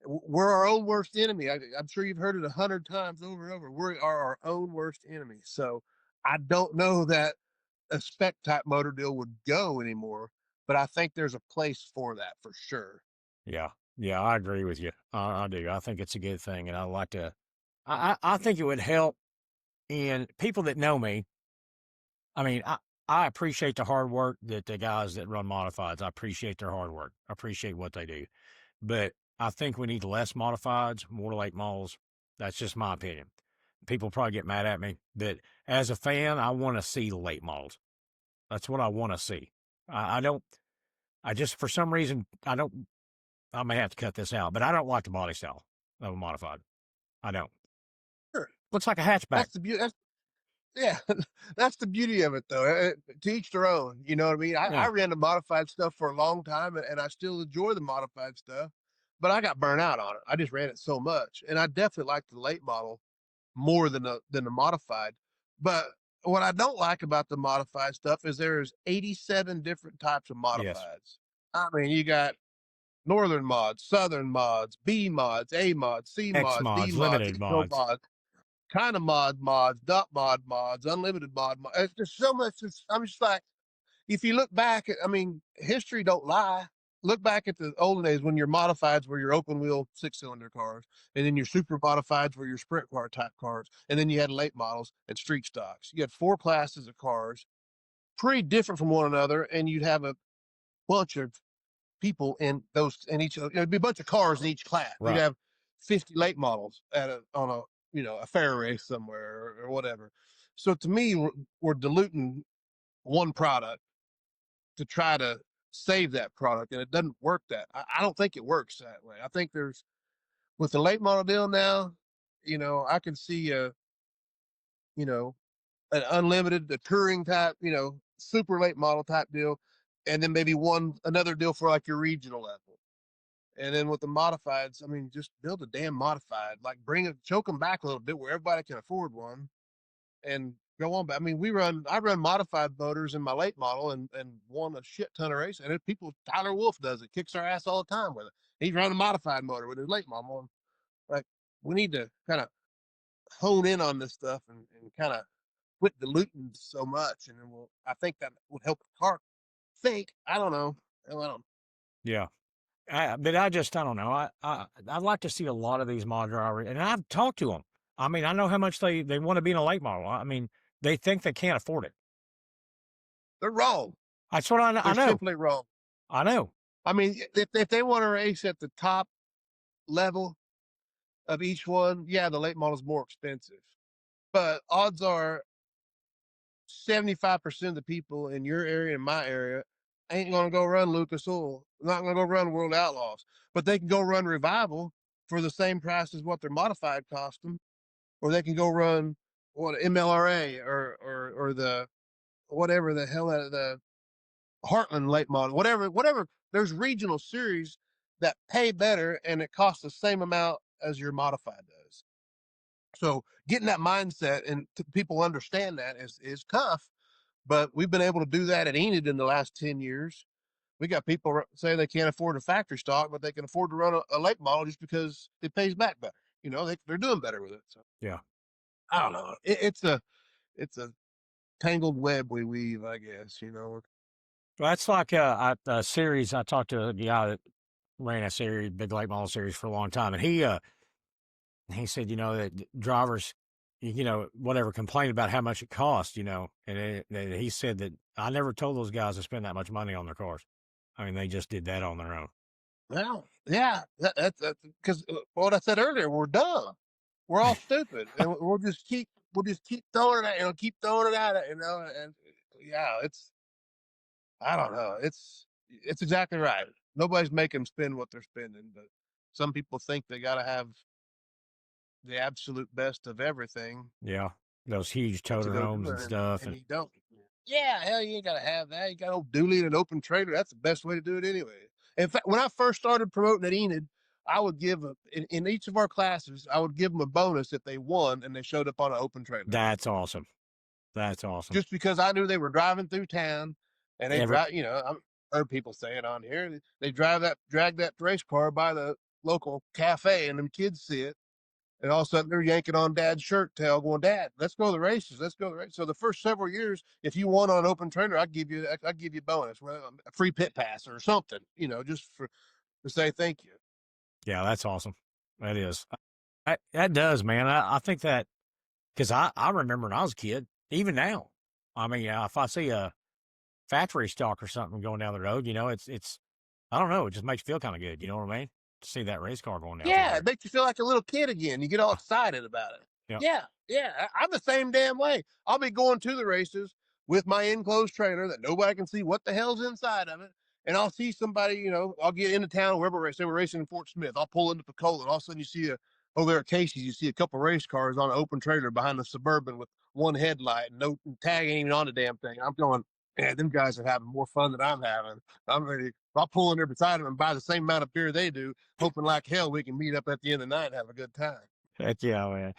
we're our own worst enemy. I'm sure you've heard it 100 times over and over. We are our own worst enemy. So I don't know that a spec type motor deal would go anymore, but I think there's a place for that for sure. Yeah. Yeah, I agree with you. I do. I think it's a good thing, and I like to. I think it would help in people that know me. I mean, I appreciate the hard work that the guys that run modifieds. I appreciate their hard work. I appreciate what they do, but I think we need less modifieds, more late models. That's just my opinion. People probably get mad at me, but as a fan, I want to see late models. That's what I want to see. I don't. I just for some reason I don't. I may have to cut this out, but I don't like the body style of a modified. I don't. Sure. Looks like a hatchback. That's the beauty. Yeah, that's the beauty of it, though. To each their own. You know what I mean? I Yeah. ran the modified stuff for a long time, and I still enjoy the modified stuff, but I got burnt out on it. I just ran it so much, and I definitely like the late model more than the modified. But what I don't like about the modified stuff is there's 87 different types of Yes. modifieds. I mean, you got northern mods, southern mods, B mods, A mods, C X mods, D mods, mods, limited eco mods. mods, kind of mods, dot mods, unlimited mods. It's just so much. I'm just like, if you look back, I mean, history don't lie. Look back at the olden days when your modifieds were your open wheel 6-cylinder cars, and then your super modifieds were your sprint car type cars, and then you had late models and street stocks. You had 4 classes of cars, pretty different from one another, and you'd have a bunch of people in those in each. It'd be a bunch of cars in each class. You'd Right. have 50 late models on a fair race somewhere or whatever. So to me, we're diluting one product to try to save that product, and it doesn't work. I don't think it works that way. I think there's with the late model deal now. I can see you know an unlimited, the touring type, super late model type deal, and then maybe another deal for like your regional level. And then with the modifieds, I mean, just build a damn modified, like choke them back a little bit where everybody can afford one and go on. But I mean, I run modified motors in my late model and won a shit ton of races. And Tyler Wolf does it, kicks our ass all the time with it. He's running a modified motor with his late model. And like, we need to kind of hone in on this stuff and kind of quit diluting so much. And then I think that would help the car think. I don't know. I don't. Yeah. But I just, I don't know. I'd like to see a lot of these mod drivers, and I've talked to them. I mean, I know how much they want to be in a late model. I mean, they think they can't afford it. They're wrong. That's what I They're know. simply wrong. I know. I mean, if they want to race at the top level of each one, yeah, the late model is more expensive. But odds are 75% of the people in your area and my area ain't going to go run Lucas Oil, not going to go run World Outlaws, but they can go run Revival for the same price as what their modified cost them, or they can go run what MLRA or the whatever the hell the Heartland late model, whatever. There's regional series that pay better and it costs the same amount as your modified does. So getting that mindset and people understand that is tough, but we've been able to do that at Enid in the last 10 years. We got people saying they can't afford a factory stock, but they can afford to run a late model just because it pays back better. They're doing better with it. So Yeah. I don't know. It's a tangled web we weave, I guess. Well, that's like a series. I talked to a guy that ran a series, big late model series for a long time, and he said, that drivers, whatever, complain about how much it costs, and he said that I never told those guys to spend that much money on their cars. I mean, they just did that on their own. Well, yeah, that's because what I said earlier, we're dumb. We're all stupid, and we'll just keep throwing it at keep throwing it at it, and yeah, I don't know. It's exactly right. Nobody's making them spend what they're spending, but some people think they got to have the absolute best of everything Yeah, those huge to toter go do homes and it, and, stuff, and and you don't. Yeah, hell, you ain't got to have that. You got old dually and an open trailer. That's the best way to do it anyway. In fact, when I first started promoting at Enid, I would give in each of our classes, I would give them a bonus if they won and they showed up on an open trailer. That's awesome. That's awesome. Just because I knew they were driving through town and they Every drive, I've heard people say it on here. They drag that race car by the local cafe and them kids see it. And all of a sudden they're yanking on dad's shirt tail going, Dad, let's go to the races. Let's go to the race. So the first several years, if you won on an open trailer, I'd give you a bonus, well, a free pit pass or something, just to say thank you. Yeah, that's awesome. That is. That does, man. I think that because I remember when I was a kid, even now. I mean, if I see a factory stock or something going down the road, it's I don't know, it just makes you feel kind of good. You know what I mean? To see that race car going down through Yeah, there. it makes you feel like a little kid again. You get all excited about it. Yeah. Yeah, yeah. I'm the same damn way. I'll be going to the races with my enclosed trailer that nobody can see what the hell's inside of it. And I'll see somebody, I'll get into town, wherever race. They were racing in Fort Smith. I'll pull into Pensacola, and all of a sudden you see over there at Casey's, you see a couple race cars on an open trailer behind the Suburban with one headlight and no tag ain't even on the damn thing. I'm going, man, them guys are having more fun than I'm having. I'm ready. I'll pull in there beside them and buy the same amount of beer they do, hoping like hell we can meet up at the end of the night and have a good time. Heck yeah, man.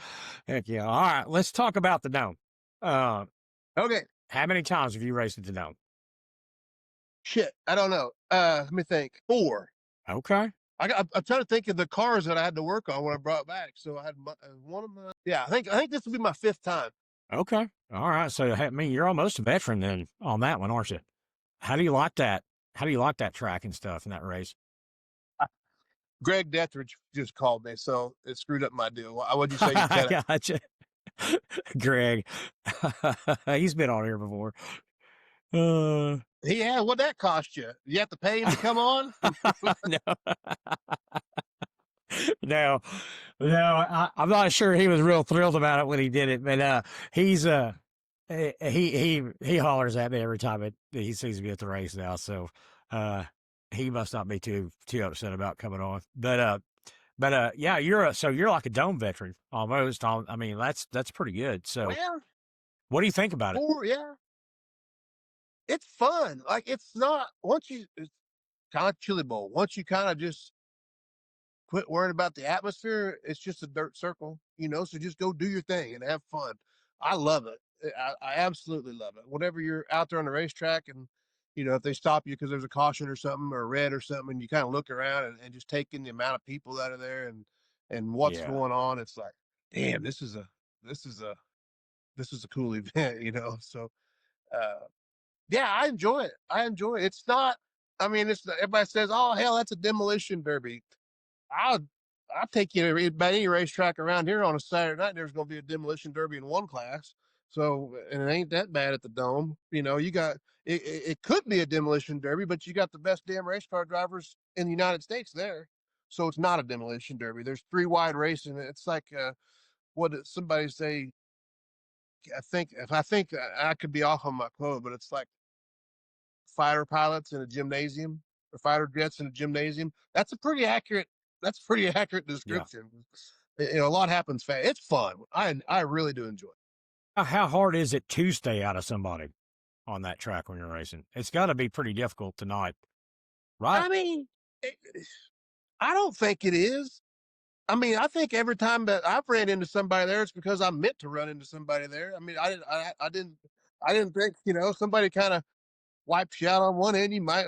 Heck yeah. All right, let's talk about the dome. Uh, Okay. how many times have you raced at the dome? Shit. I don't know. Let me think. 4. Okay. I'm trying to think of the cars that I had to work on when I brought back. So I had one of my, yeah, I think this will be my 5th time. Okay. All right. So, I mean, you're almost a veteran then on that one, aren't you? How do you like that? How do you like that track and stuff in that race? Greg Dettridge just called me, so it screwed up my deal. What'd you say? You said it. Gotcha. Greg. He's been on here before. Yeah, what'd that cost you? You have to pay him to come on? no. no, I'm not sure he was real thrilled about it when he did it, but he's he hollers at me every time he sees me at the race now, so he must not be too upset about coming on. But yeah, you're like a dome veteran almost. I mean, that's pretty good. So, Well, what do you think about it? yeah, it's fun. Like it's not it's kind of Chili Bowl. Once you kind of just quit worrying about the atmosphere, it's just a dirt circle, So just go do your thing and have fun. I love it. I absolutely love it. Whenever you're out there on the racetrack and if they stop you because there's a caution or something or a red or something, and you kind of look around and just take in the amount of people that are there and what's Yeah. going on, it's like, damn, this is a cool event. So yeah, I enjoy it. I enjoy it. It's not. I mean, everybody says, "Oh hell, that's a demolition derby." I'll I'll take you to about any racetrack around here on a Saturday night. There's going to be a demolition derby in one class, so and it ain't that bad at the Dome. You got it could be a demolition derby, but you got the best damn race car drivers in the United States there, so it's not a demolition derby. There's 3 wide racing. It's like what did somebody say? I think I could be off on my quote, but it's like fighter pilots in a gymnasium or fighter jets in a gymnasium. That's a pretty accurate Yeah. description. A lot happens fast. It's fun. I really do enjoy it. How hard is it to stay out of somebody on that track when you're racing? It's got to be pretty difficult to not, right? I mean, it, I don't think it is. I mean, I think every time that I've ran into somebody there, it's because I meant to run into somebody there. I mean, I didn't think, somebody kind of wipes you out on one end, you might,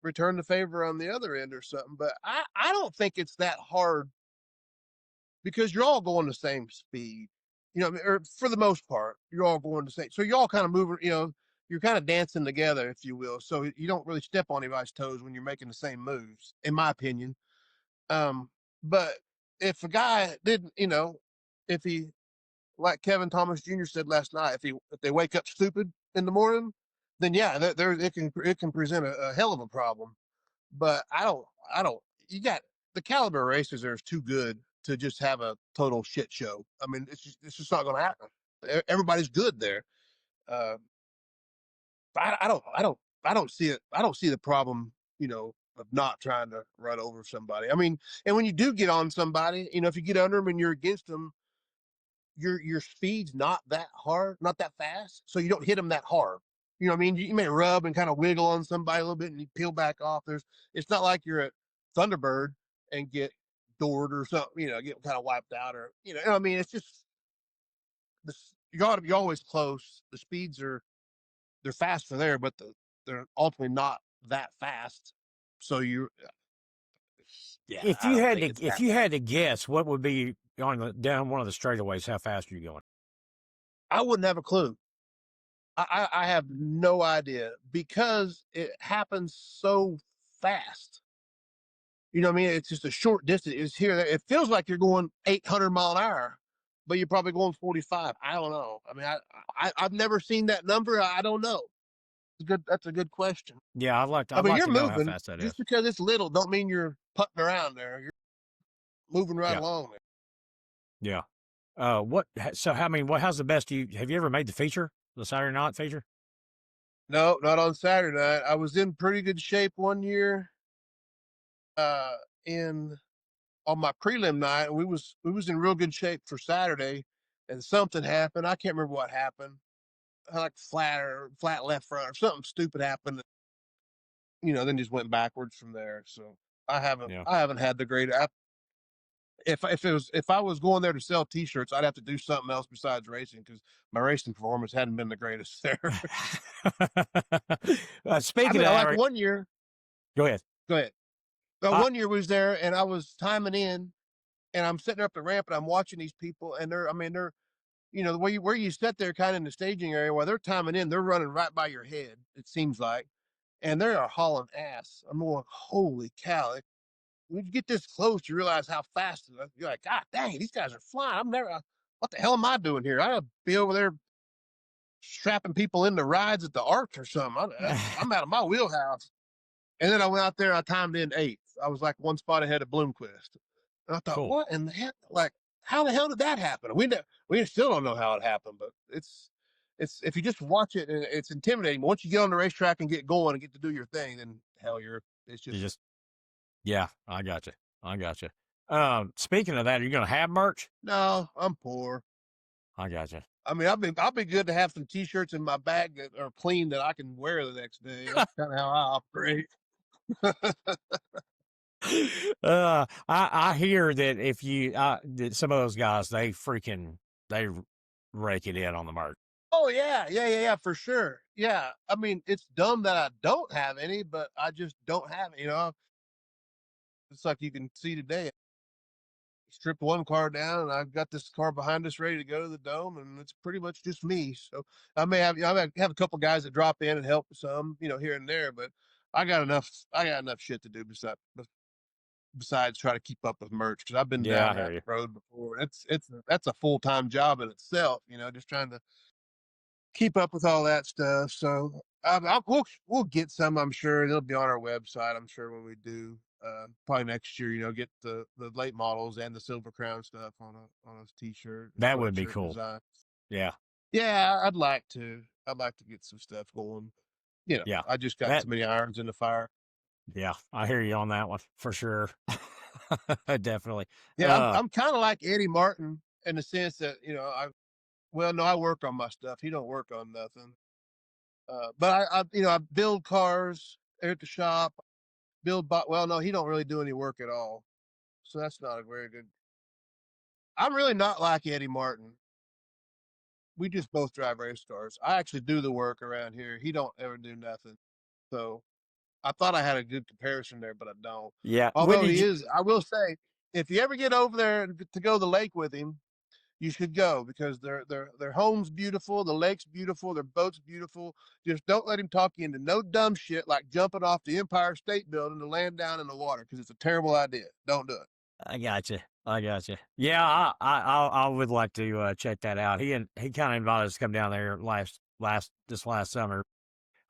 return the favor on the other end or something. But I don't think it's that hard because you're all going the same speed, or for the most part, you're all going the same. So you're all kind of moving, you're kind of dancing together, if you will. So you don't really step on anybody's toes when you're making the same moves, in my opinion. But if a guy didn't, if he, like Kevin Thomas Jr. said last night, if they wake up stupid in the morning, then yeah, it can present a hell of a problem. But I don't. You got the caliber of racers there is too good to just have a total shit show. I mean, it's just not going to happen. Everybody's good there. Uh, I don't see it. I don't see the problem. Of not trying to run over somebody. I mean, and when you do get on somebody, if you get under them and you're against them, your speed's not that hard, not that fast, so you don't hit them that hard. You know what I mean? You may rub and kind of wiggle on somebody a little bit and you peel back off. It's not like you're at Thunderbird and get doored or something, you know, get kind of wiped out or, you know what I mean? It's just, you got to be always close. The speeds they're fast for there, but they're ultimately not that fast. So yeah, If I you don't had think to it's if that you fast. had to guess, what would be on the down one of the straightaways, how fast are you going? I wouldn't have a clue. I have no idea because it happens so fast. You know what I mean? It's just a short distance. It's here. It feels like you're going 800 mile an hour, but you're probably going 45. I don't know. I mean, I've never seen that number. I don't know. It's good. That's a good question. Yeah, I I'd mean, like you're to know how moving fast that is. just because it's little. Don't mean you're putting around there. You're moving right Yeah. along there. Yeah. So how many how's the best have you ever made the feature? The Saturday night feature? No, not on Saturday night. I was in pretty good shape one year. Uh, in on my prelim night, we was in real good shape for Saturday, and something happened. I can't remember what happened. Like flat left front or something stupid happened. You know, then just went backwards from there. So Yeah. I haven't had the great. If I was going there to sell T-shirts, I'd have to do something else besides racing because my racing performance hadn't been the greatest there. I Speaking mean, of like that, one year. go ahead. Go ahead. Uh, One year we was there, and I was timing in, and I'm sitting up the ramp, and I'm watching these people, and they're you know, the way where you sit there kind of in the staging area while they're timing in, they're running right by your head, it seems like. And they are hauling ass. I'm going, holy cow. When you get this close, you realize how fast you're like, God dang, these guys are flying. I'm never, what the hell am I doing here? I gotta be over there strapping people into rides at the arch or something. I'm out of my wheelhouse. And then I went out there, I timed in eighth. I was like one spot ahead of Bloomquist. And I thought, cool. what in the hell? Like, how the hell did that happen? We still don't know how it happened, but it's if you just watch it, and it's intimidating. Once you get on the racetrack and get going and get to do your thing, then hell, it's You just just yeah, I got you. I got you. Speaking of that, are you gonna have merch? no. I'm poor. I got you. I mean, I'll be good to have some T-shirts in my bag that are clean that I can wear the next day. That's kind of how I operate. I hear that if you that some of those guys they rake it in on the merch. Oh yeah, yeah, for sure. Yeah, I mean, it's dumb that I don't have any, but I just don't have it. You know, it's like you can see today. Stripped one car down, and I've got this car behind us ready to go to the dome, and it's pretty much just me. So I have a couple guys that drop in and help some, you know, here and there, but I got enough shit to do besides try to keep up with merch because I've been Yeah, down I hear that you. road before. That's a full-time job in itself, you know, just trying to keep up with all that stuff. So we'll get some. I'm sure it'll be on our website. I'm sure when we do, probably next year. You know, get the late models and the silver crown stuff on a t-shirt, That would be sweatshirt cool. design. Yeah, Yeah, I'd like to. I'd like to get some stuff going. You know, yeah. I just got That so many irons in the fire. yeah, I hear you on that one for sure. Definitely. Yeah, I'm kind of like Eddie Martin in the sense that well, no, I work on my stuff. He don't work on nothing. But I build cars at the shop. Well, no, he don't really do any work at all. So that's not a very good. I'm really not like Eddie Martin. We just both drive race cars. I actually do the work around here. He don't ever do nothing. So I thought I had a good comparison there, but I don't. Yeah. When Although did he you is, I will say, if you ever get over there to go to the lake with him, you should go because their home's beautiful, the lake's beautiful, their boat's beautiful. Just don't let him talk you into no dumb shit like jumping off the Empire State Building to land down in the water because it's a terrible idea. Don't do it. I got you. I got you. Yeah, I would like to check that out. He kind of invited us to come down there this last summer.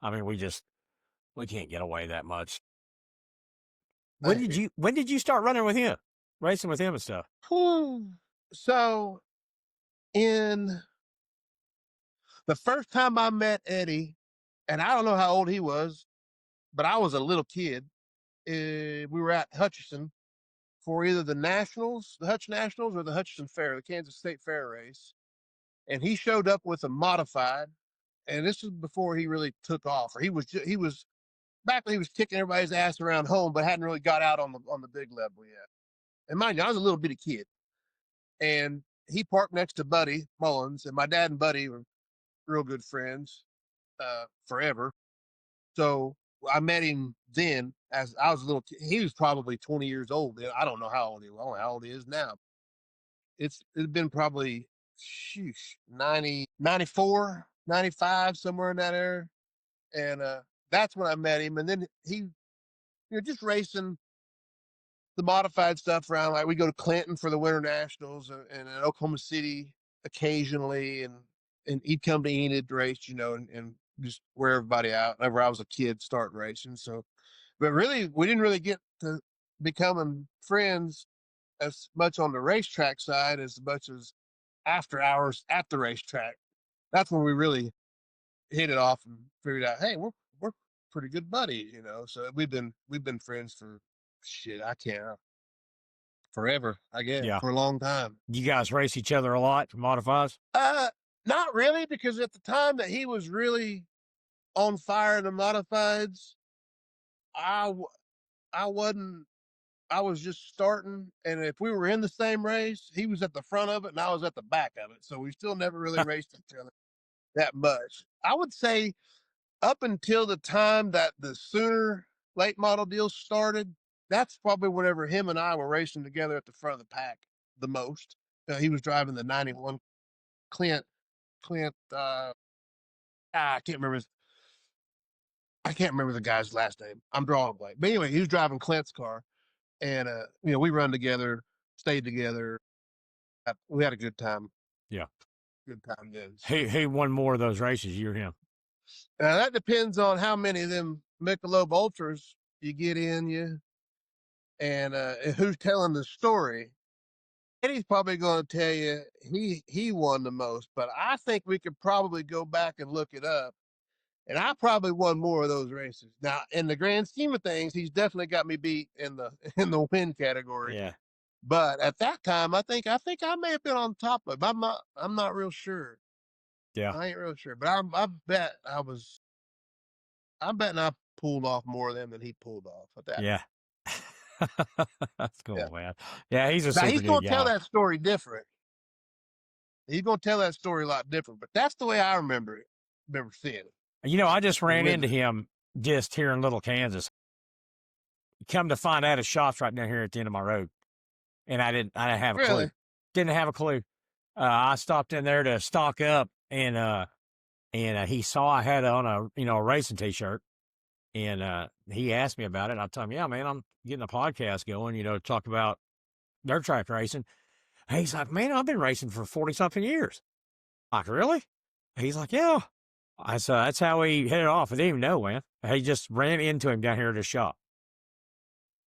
I mean, we can't get away that much. When did you start running with him, racing with him and stuff? So in the first time I met Eddie, and I don't know how old he was, but I was a little kid. We were at Hutchinson for either the Hutch Nationals or the Hutchinson Fair, the Kansas State Fair race. And he showed up with a modified, and this was before he really took off, or he was back when he was kicking everybody's ass around home, but hadn't really got out on the big level yet. And mind you, I was a little bitty kid, and he parked next to Buddy Mullins, and my dad and Buddy were real good friends forever. So I met him then as I was a little kid. He was probably 20 years old. I don't know how old he was. I don't know how old he is now. It's been probably, sheesh, 90, 94, 95, somewhere in that area. And that's when I met him. And then he, just racing the modified stuff around. Like we go to Clinton for the Winter Nationals, and in Oklahoma City occasionally, and he'd come to Enid to race, and just wear everybody out. Whenever I was a kid, starting racing. So, but really, we didn't really get to becoming friends as much on the racetrack side as much as after hours at the racetrack. That's when we really hit it off and figured out, hey, we're pretty good buddies. So we've been friends for shit. I can't forever. I guess Yeah. for a long time. You guys race each other a lot for modifies? Not really, because at the time that he was really on fire in the modifieds, I I wasn't. I was just starting, and if we were in the same race, he was at the front of it and I was at the back of it. So we still never really raced each other that much. I would say up until the time that the Sooner late model deal started, that's probably whenever him and I were racing together at the front of the pack the most. He was driving the 91 Clint, I can't remember the guy's last name. I'm drawing a blank. But anyway, he was driving Clint's car, and we run together, stayed together. We had a good time. Yeah. Good time then. Who won more of those races, you or him? Now that depends on how many of them Michelob Ultras you get in you, and who's telling the story. Eddie's probably going to tell you he won the most, but I think we could probably go back and look it up. And I probably won more of those races. Now, in the grand scheme of things, he's definitely got me beat in the win category. Yeah. But at that time, I think I may have been on top of it. I'm not real sure. Yeah. I ain't real sure. But I'm betting I pulled off more of them than he pulled off at that. Yeah. That's cool, man. Yeah, he's a Now super he's good gonna guy. tell that story different. He's gonna tell that story a lot different, but that's the way I remember it. Remember seeing it. I just ran into him just here in Little Kansas. Come to find out, his shop's right down here at the end of my road, and I didn't have a clue. Didn't have a clue. I stopped in there to stock up, and he saw I had on a racing T-shirt, and he asked me about it. I told him, yeah, man, I'm getting a podcast going, to talk about dirt track racing. And he's like, man, I've been racing for 40-something years. Like, really? He's like, yeah. I said, that's how he hit it off. I didn't even know, man. He just ran into him down here at his shop.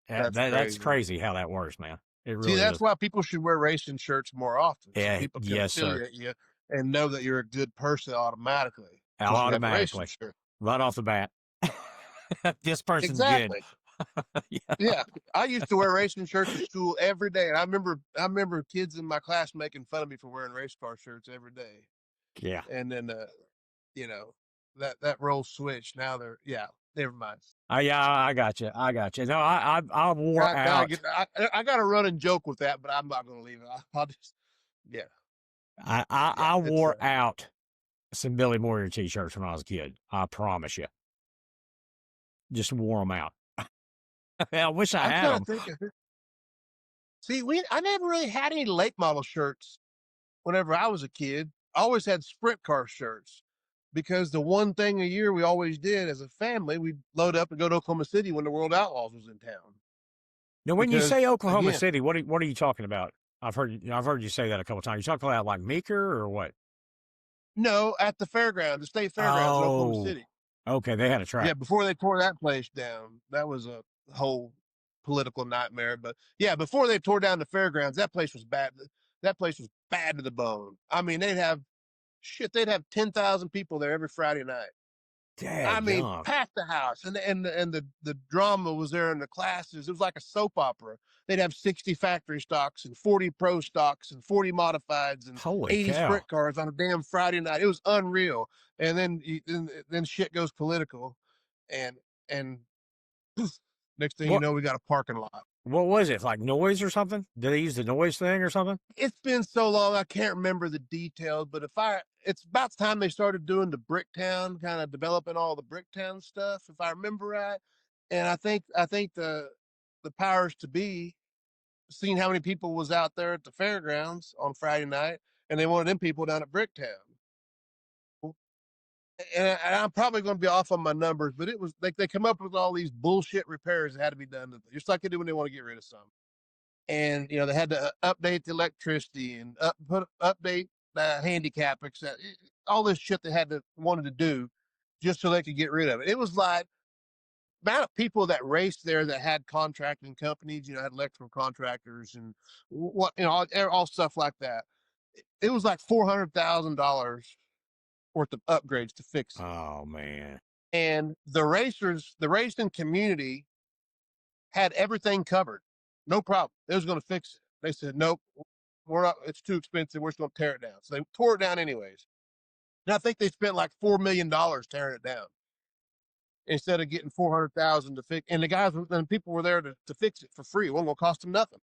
That's crazy how that works, man. It really that's is. why people should wear racing shirts more often. So Yeah, people can yes, affiliate you and know that you're a good person automatically. Automatically. Right off the bat. This person's good. Yeah. I used to wear racing shirts at school every day. And I remember kids in my class making fun of me for wearing race car shirts every day. Yeah. And then that role switched. Now never mind. Yeah, I got you. No, I wore out. I got a running joke with that, but I'm not going to leave it. I'll just, I wore out some Billy Moyer T-shirts when I was a kid. I promise you. Just wore them out. I wish I had them. See, I never really had any late model shirts whenever I was a kid. I always had sprint car shirts because the one thing a year we always did as a family, we'd load up and go to Oklahoma City when the World Outlaws was in town. Now, when you say Oklahoma City, what are you talking about? I've heard you say that a couple of times. You talking about like Meeker or what? No, at the fairground, the state fairgrounds in Oklahoma City. Okay, they had a track. Yeah, before they tore that place down, that was a whole political nightmare. But yeah, before they tore down the fairgrounds, that place was bad. That place was bad to the bone. I mean, they'd have 10,000 people there every Friday night. I mean, Dadgum. packed the house, and the drama was there in the classes. It was like a soap opera. They'd have 60 factory stocks and 40 pro stocks and 40 modifieds and Holy 80 cow. sprint cars on a damn Friday night. It was unreal. And then shit goes political, and and next thing you What know, we got a parking lot. what was it? Like noise or something? Did they use the noise thing or something? It's been so long, I can't remember the details, but it's about time they started doing the Bricktown, kind of developing all the Bricktown stuff, if I remember right. And I think the powers to be seen how many people was out there at the fairgrounds on Friday night, and they wanted them people down at Bricktown. And I'm probably going to be off on my numbers, but it was like they come up with all these bullshit repairs that had to be done, just like they do when they want to get rid of something. And they had to update the electricity and update the handicap, except all this shit they wanted to do just so they could get rid of it. It was like amount of people that raced there that had contracting companies, had electrical contractors and what all stuff like that. It was like $400,000 worth of upgrades to fix it. Oh man. And the racing community had everything covered. No problem. They was going to fix it. They said, nope, we're not, it's too expensive. We're just going to tear it down. So they tore it down anyways. And I think they spent like $4 million tearing it down instead of getting 400,000 to fix. And the guys and people were there to fix it for free. It wasn't going to cost them nothing.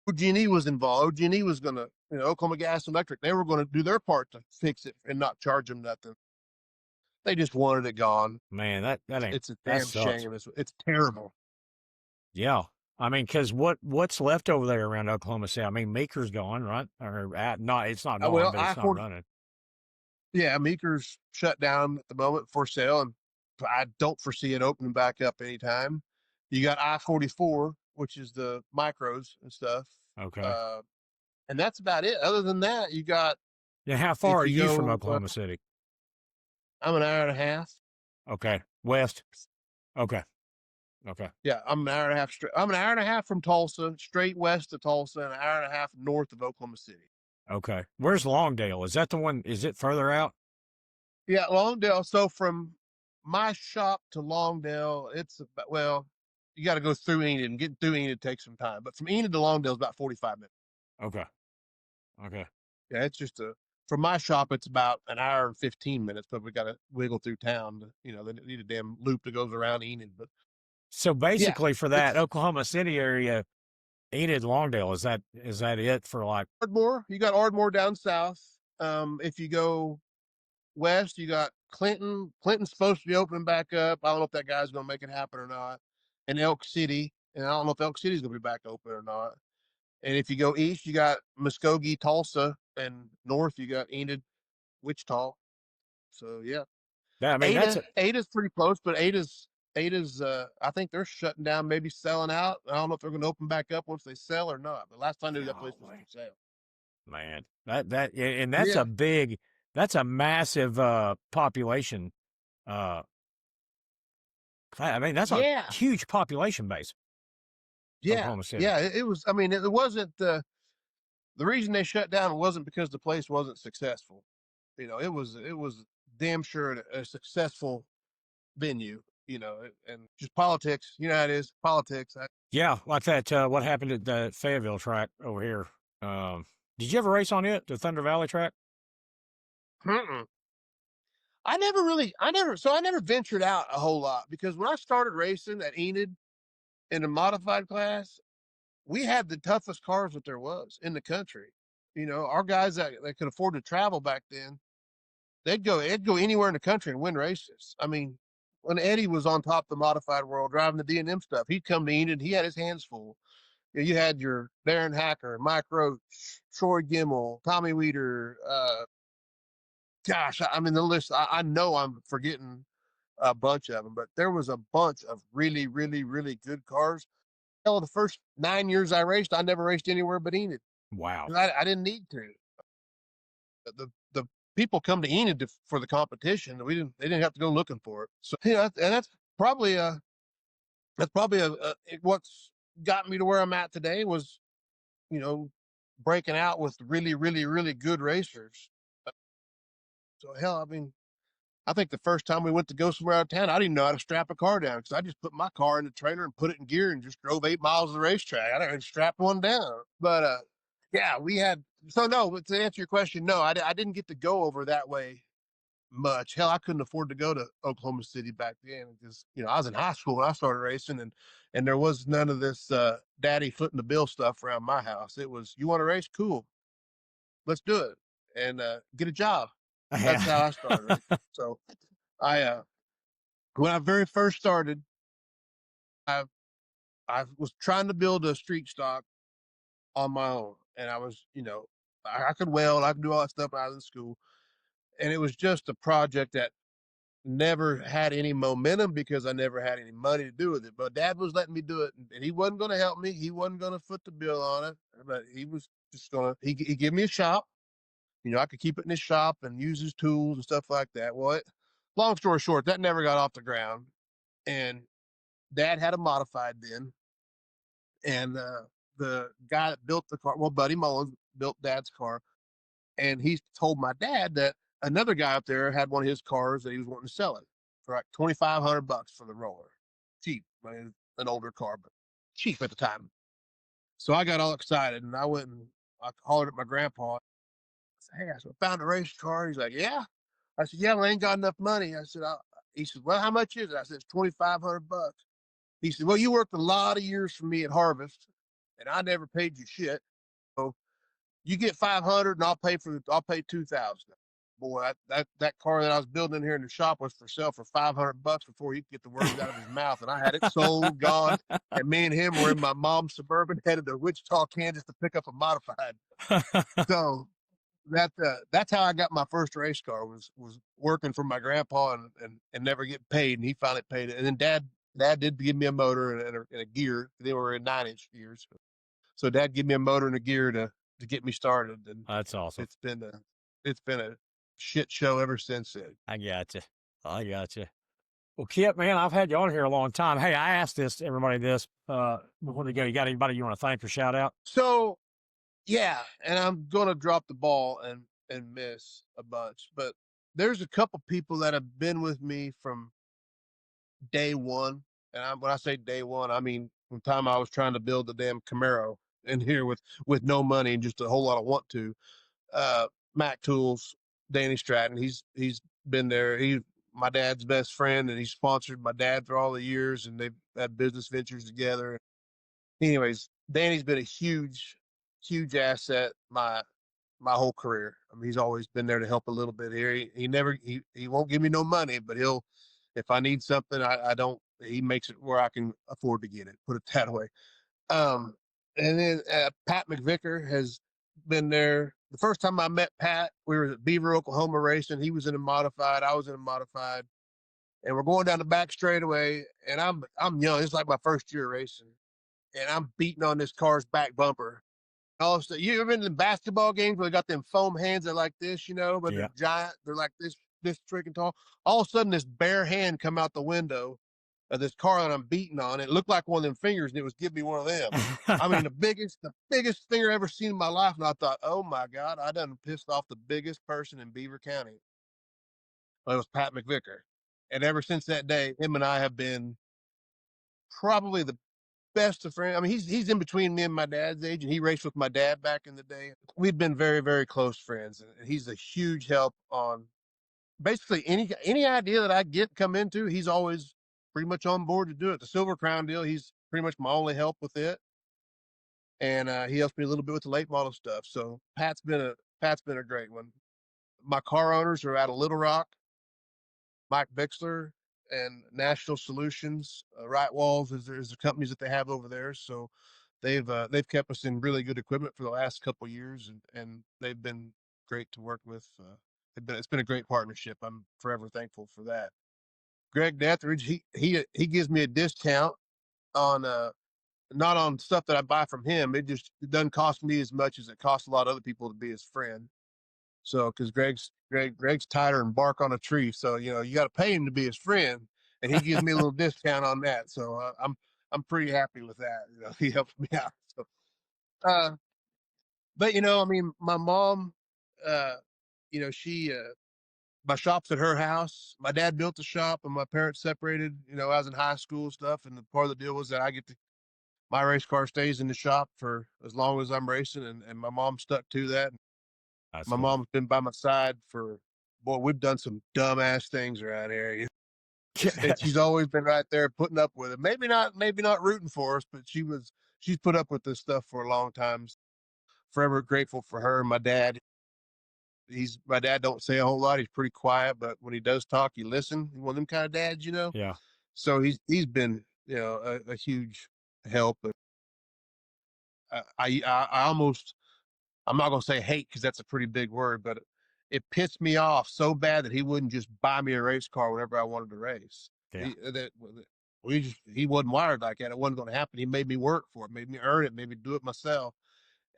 OG&E was involved. OG&E was going to, Oklahoma Gas and Electric, they were going to do their part to fix it and not charge them nothing. They just wanted it gone. Man, that ain't It's a that damn sucks. shame. It's terrible. Yeah. I mean, because what's left over there around Oklahoma City? I mean, Meeker's gone, right? Or not? It's not gone, Well, but I it's not 40, running. yeah, Meeker's shut down at the moment for sale, and I don't foresee it opening back up anytime. You got I-44, which is the micros and stuff, Okay. uh, and that's about it. Other than that, you got Yeah. How far if are you you from go, Oklahoma City? I'm an hour and a half. Okay. West. Okay. Okay. Yeah, I'm an hour and a half straight. I'm an hour and a half from Tulsa, straight west of Tulsa, and an hour and a half north of Oklahoma City. Okay. Where's Longdale? Is that the one? Is it further out? Yeah, Longdale. So from my shop to Longdale, it's about, well, you got to go through Enid, and getting through Enid takes some time. But from Enid to Longdale is about 45 minutes. Okay. Okay. Yeah, it's just from my shop, it's about an hour and 15 minutes, but we got to wiggle through town. They need a damn loop that goes around Enid. But So yeah, basically, for that it's Oklahoma City area, Enid Longdale is that it for like? Ardmore. You got Ardmore down south. If you go west, you got Clinton. Clinton's supposed to be opening back up. I don't know if that guy's going to make it happen or not. And Elk City, and I don't know if Elk City's going to be back open or not. And if you go east, you got Muskogee, Tulsa, and north you got Enid, Wichita. So yeah, I mean, Ada's pretty close, but Ada's I think they're shutting down, maybe selling out. I don't know if they're going to open back up once they sell or not. But last time I knew that place was golly, for sale. man. And Yeah, that's a massive population. Uh, I mean, that's a yeah, huge population base, yeah, Oklahoma City. yeah. It was. I mean, it wasn't the reason they shut down wasn't because the place wasn't successful. It was damn sure a successful venue. And just politics. You know how it is, politics. Yeah, like that. What happened at the Fayetteville track over here? Did you ever race on it, the Thunder Valley track? Mm-mm. I never ventured out a whole lot because when I started racing at Enid in a modified class, we had the toughest cars that there was in the country. Our guys that could afford to travel back then, they'd go anywhere in the country and win races. I mean, when Eddie was on top of the modified world driving the D&M stuff, he'd come to Enid, he had his hands full. You had your Darren Hacker, Mike Roach, Troy Gimmel, Tommy Weeder. Gosh, I mean the list. I know I'm forgetting a bunch of them, but there was a bunch of really, really, really good cars. Hell, the first 9 years I raced, I never raced anywhere but Enid. Wow. I didn't need to. The people come to Enid for the competition. They didn't have to go looking for it. So and that's probably what's gotten me to where I'm at today was you know breaking out with really, really, really good racers. So hell, I mean, I think the first time we went to go somewhere out of town, I didn't know how to strap a car down because I just put my car in the trailer and put it in gear and just drove 8 miles of the racetrack. I didn't even strap one down. But yeah, we had. So no, but to answer your question, no, I didn't get to go over that way much. Hell, I couldn't afford to go to Oklahoma City back then because I was in high school when I started racing, and there was none of this daddy footing the bill stuff around my house. It was, you want to race, cool, let's do it, and get a job. That's how Yeah. I started racing. So I when I very first started, I I was trying to build a street stock on my own, and I was, I could weld, I could do all that stuff when I was in school, and it was just a project that never had any momentum because I never had any money to do with it. But Dad was letting me do it, and he wasn't going to help me. He wasn't going to foot the bill on it, but he was just going to. He gave me a shop. I could keep it in his shop and use his tools and stuff like that. Well, long story short, that never got off the ground, and Dad had a modified then, and the guy that built the car, well, Buddy Mullins built Dad's car, and he told my dad that another guy up there had one of his cars that he was wanting to sell it for like $2,500 for the roller, cheap. I mean, an older car, but cheap at the time. So I got all excited and I went and I hollered at my grandpa. I said, "Hey," I said, "I found a race car." He's like, "Yeah." I said, "Yeah, well, I ain't got enough money." I said, he said, "Well, how much is it?" I said, "It's $2,500." He said, "Well, you worked a lot of years for me at Harvest, and I never paid you shit. So you get 500, and I'll pay 2,000." Boy, that car that I was building in here in the shop was for sale for $500 before he could get the words out of his mouth, and I had it sold, gone. And me and him were in my mom's Suburban, headed to Wichita, Kansas, to pick up a modified. So that's how I got my first race car, was working for my grandpa and never get paid, and he finally paid it. And then dad did give me a motor and a gear. They were in 9-inch gears, so Dad gave me a motor and a gear to get me started, and That's awesome. it's been a it's been a shit show ever since then. I got you. I got you. Well, Kip, man, I've had you on here a long time. Hey, I asked everybody this before they go. You got anybody you want to thank or shout out? So yeah, and I'm gonna drop the ball and miss a bunch, but there's a couple people that have been with me from day one, and when I say day one, I mean from the time I was trying to build the damn Camaro in here with no money and just a whole lot of want to. Mac Tools, Danny Stratton. He's been there. He's my dad's best friend, and he sponsored my dad for all the years, and they've had business ventures together. Anyways, Danny's been a huge asset my whole career. I mean, he's always been there to help a little bit here. He never he won't give me no money, but he'll, if I need something, I don't. He makes it where I can afford to get it. Put it that way. Um, and then Pat McVicker has been there. The first time I met Pat, we were at Beaver, Oklahoma racing. He was in a modified, I was in a modified, and we're going down the back straightaway. And I'm young. It's like my first year racing, and I'm beating on this car's back bumper. All of a sudden, you ever been to the basketball games where they got them foam hands that are like this, but Yeah. they're giant. They're like this freaking tall. All of a sudden, this bare hand come out the window of this car that I'm beating on. It looked like one of them fingers, and it was giving me one of them. I mean, the biggest finger I ever seen in my life. And I thought, oh my God, I done pissed off the biggest person in Beaver County. Well, it was Pat McVicker. And ever since that day, him and I have been probably the best of friends. I mean, he's in between me and my dad's age, and he raced with my dad back in the day. We've been very, very close friends, and he's a huge help on basically any idea that I get come into. He's always pretty much on board to do it. The Silver Crown deal, he's pretty much my only help with it, and he helps me a little bit with the late model stuff. So Pat's been a great one. My car owners are out of Little Rock, Mike Bixler and National Solutions. Right Walls is the companies that they have over there. So they've kept us in really good equipment for the last couple of years, and they've been great to work with. It's been a great partnership. I'm forever thankful for that. Greg Deathridge, he gives me a discount on not on stuff that I buy from him. It doesn't cost me as much as it costs a lot of other people to be his friend. So because Greg's tighter than bark on a tree, so you got to pay him to be his friend, and he gives me a little discount on that. So I'm pretty happy with that. He helps me out. So, uh, but I mean, my mom, uh, she my shop's at her house. My dad built the shop, and my parents separated. I was in high school and stuff, and the part of the deal was that I get to my race car stays in the shop for as long as I'm racing, and my mom stuck to that. That's My cool. mom's been by my side for boy, we've done some dumbass things around here. And she's always been right there putting up with it. Maybe not rooting for us, but she's put up with this stuff for a long time. Forever grateful for her. My dad, my dad don't say a whole lot. He's pretty quiet, but when he does talk, you listen. He's one of them kind of dads. Yeah. So he's been a huge help. I almost, I'm not gonna say hate because that's a pretty big word, but it pissed me off so bad that he wouldn't just buy me a race car whenever I wanted to race. Yeah. He wasn't wired like that. It wasn't going to happen. He made me work for it, made me earn it, made me do it myself.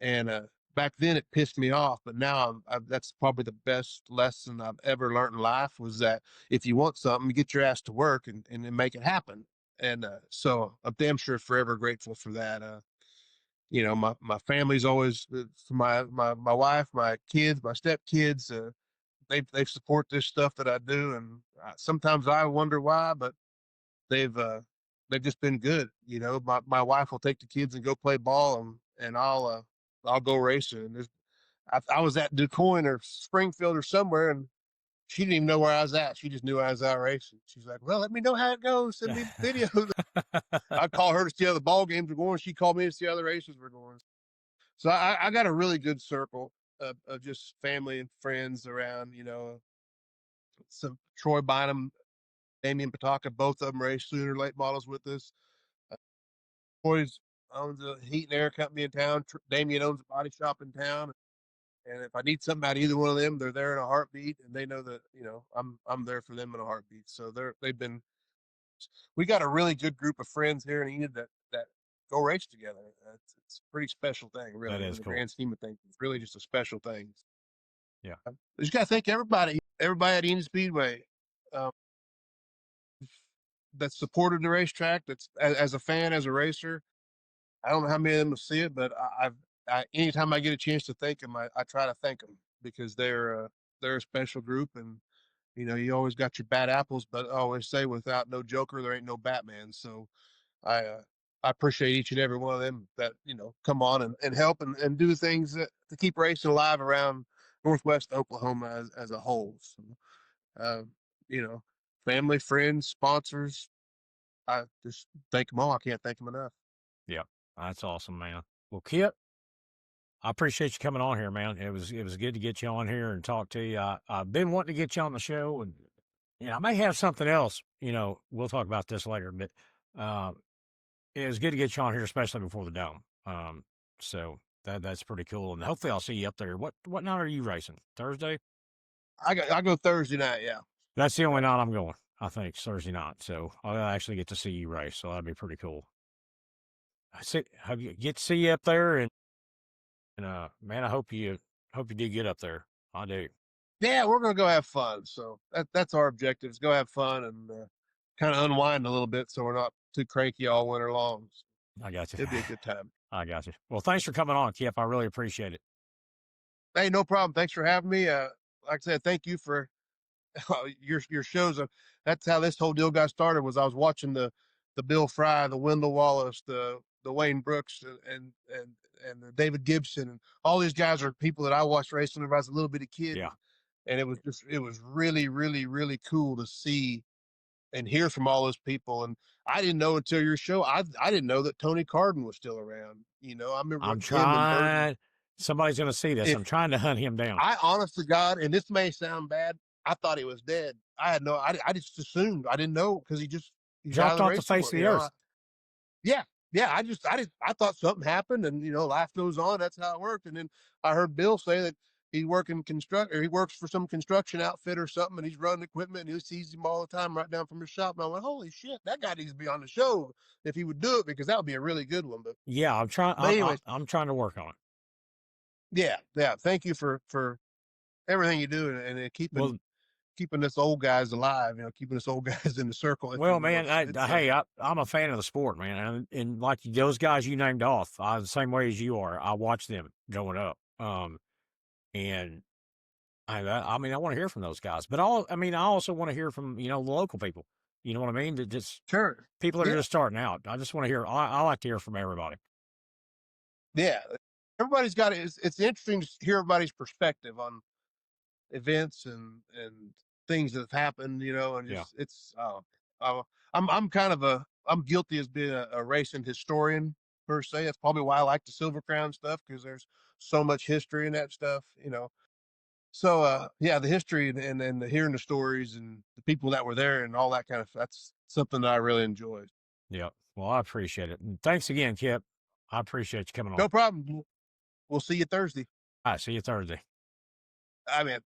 And back then it pissed me off, but now that's probably the best lesson I've ever learned in life was that if you want something, you get your ass to work and then make it happen. And so I'm damn sure forever grateful for that. My family's always my wife, my kids, my stepkids. They support this stuff that I do, and sometimes I wonder why, but they've uh, they've just been good. My wife will take the kids and go play ball, and I'll go racing. And I was at DuQuoin or Springfield or somewhere, and she didn't even know where I was at. She just knew I was out racing. She's like, "Well, let me know how it goes. Send me videos." I'd call her to see how the ball games were going. She called me to see how the races were going. So I got a really good circle of just family and friends around. Some Troy Bynum, Damian Pataka, both of them race sooner late models with us. Troy's owns a heat and air company in town. Damian owns a body shop in town. And if I need something out of either one of them, they're there in a heartbeat, and they know that I'm there for them in a heartbeat. So they've been. We got a really good group of friends here in Enid that go race together. It's a pretty special thing, That really, in is the cool. grand scheme of things. It's really just a special thing. Yeah. I just got to thank everybody at Enid Speedway um, that supported the racetrack. That's as a fan, as a racer. I don't know how many of them will see it, but anytime I get a chance to thank them, I try to thank them because they're a special group, and you always got your bad apples, but I always say without no Joker, there ain't no Batman. So I appreciate each and every one of them that come on and help and do things to keep racing alive around Northwest Oklahoma as a whole. So, uh, you know, family, friends, sponsors. I just thank them all. I can't thank them enough. Yeah. That's awesome, man. Well, Kip, I appreciate you coming on here, man. It was good to get you on here and talk to you. I've been wanting to get you on the show, and I may have something else. We'll talk about this later, but uh, it was good to get you on here, especially before the dome. So that's pretty cool, and hopefully I'll see you up there. What night are you racing? Thursday? I go Thursday night. Yeah. That's the only night I'm going. I think Thursday night, so I'll actually get to see you race. So that'd be pretty cool. Get to see you up there, and man, I hope you do get up there. I do. Yeah, we're gonna go have fun. So that's our objective: is go have fun and kind of unwind a little bit, so we're not too cranky all winter long. So I got you. it'll be a good time. I got you. Well, thanks for coming on, Kip. I really appreciate it. Hey, no problem. Thanks for having me. Like I said, thank you for your shows. That's how this whole deal got started. Was I was watching the Bill Fry, the Wendell Wallace, the Wayne Brooks, and the David Gibson, and all these guys are people that I watched racing when I was a little bitty kid, Yeah, and it was really really really cool to see and hear from all those people. And I didn't know until your show. I didn't know that Tony Carden was still around. I remember I'm him and Burton. trying. Somebody's going to see this. If I'm trying to hunt him down. I, honest to God, and this may sound bad, I thought he was dead. I had no, I just assumed. I didn't know because he's out of Dropped the off the racing face world. of the earth. Yeah, yeah. I thought something happened, and life goes on. That's how it worked. And then I heard Bill say that he he works for some construction outfit or something, and he's running equipment, and he sees him all the time right down from his shop. And I went, holy shit, that guy needs to be on the show if he would do it, because that would be a really good one. But Yeah, I'm trying. but anyways, I'm trying to work on it. yeah, yeah. Thank you for everything you do, and Well, keeping us old guys alive, keeping us old guys in the circle, if you well, will. man. So it's Hey, I'm a fan of the sport, man, and like those guys you named off, the same way as you are. I watched them growing up. And I mean, I want to hear from those guys, but I also want to hear from, the local people. You know what I mean? That just Sure. people that are Yeah. just starting out. I just want to hear. I like to hear from everybody. Yeah. Everybody's got it. It's interesting to hear everybody's perspective on events and things that have happened, and Yeah, just uh, I'm kind of I'm guilty as being a racing historian per se. That's probably why I like the Silver Crown stuff, because there's so much history in that stuff. So yeah, the history and the hearing the stories and the people that were there and all that kind of, that's something that I really enjoy. yeah. Well, I appreciate it, and thanks again, Kip. I appreciate you coming on. No problem. We'll see you Thursday. All right, see you Thursday. I mean.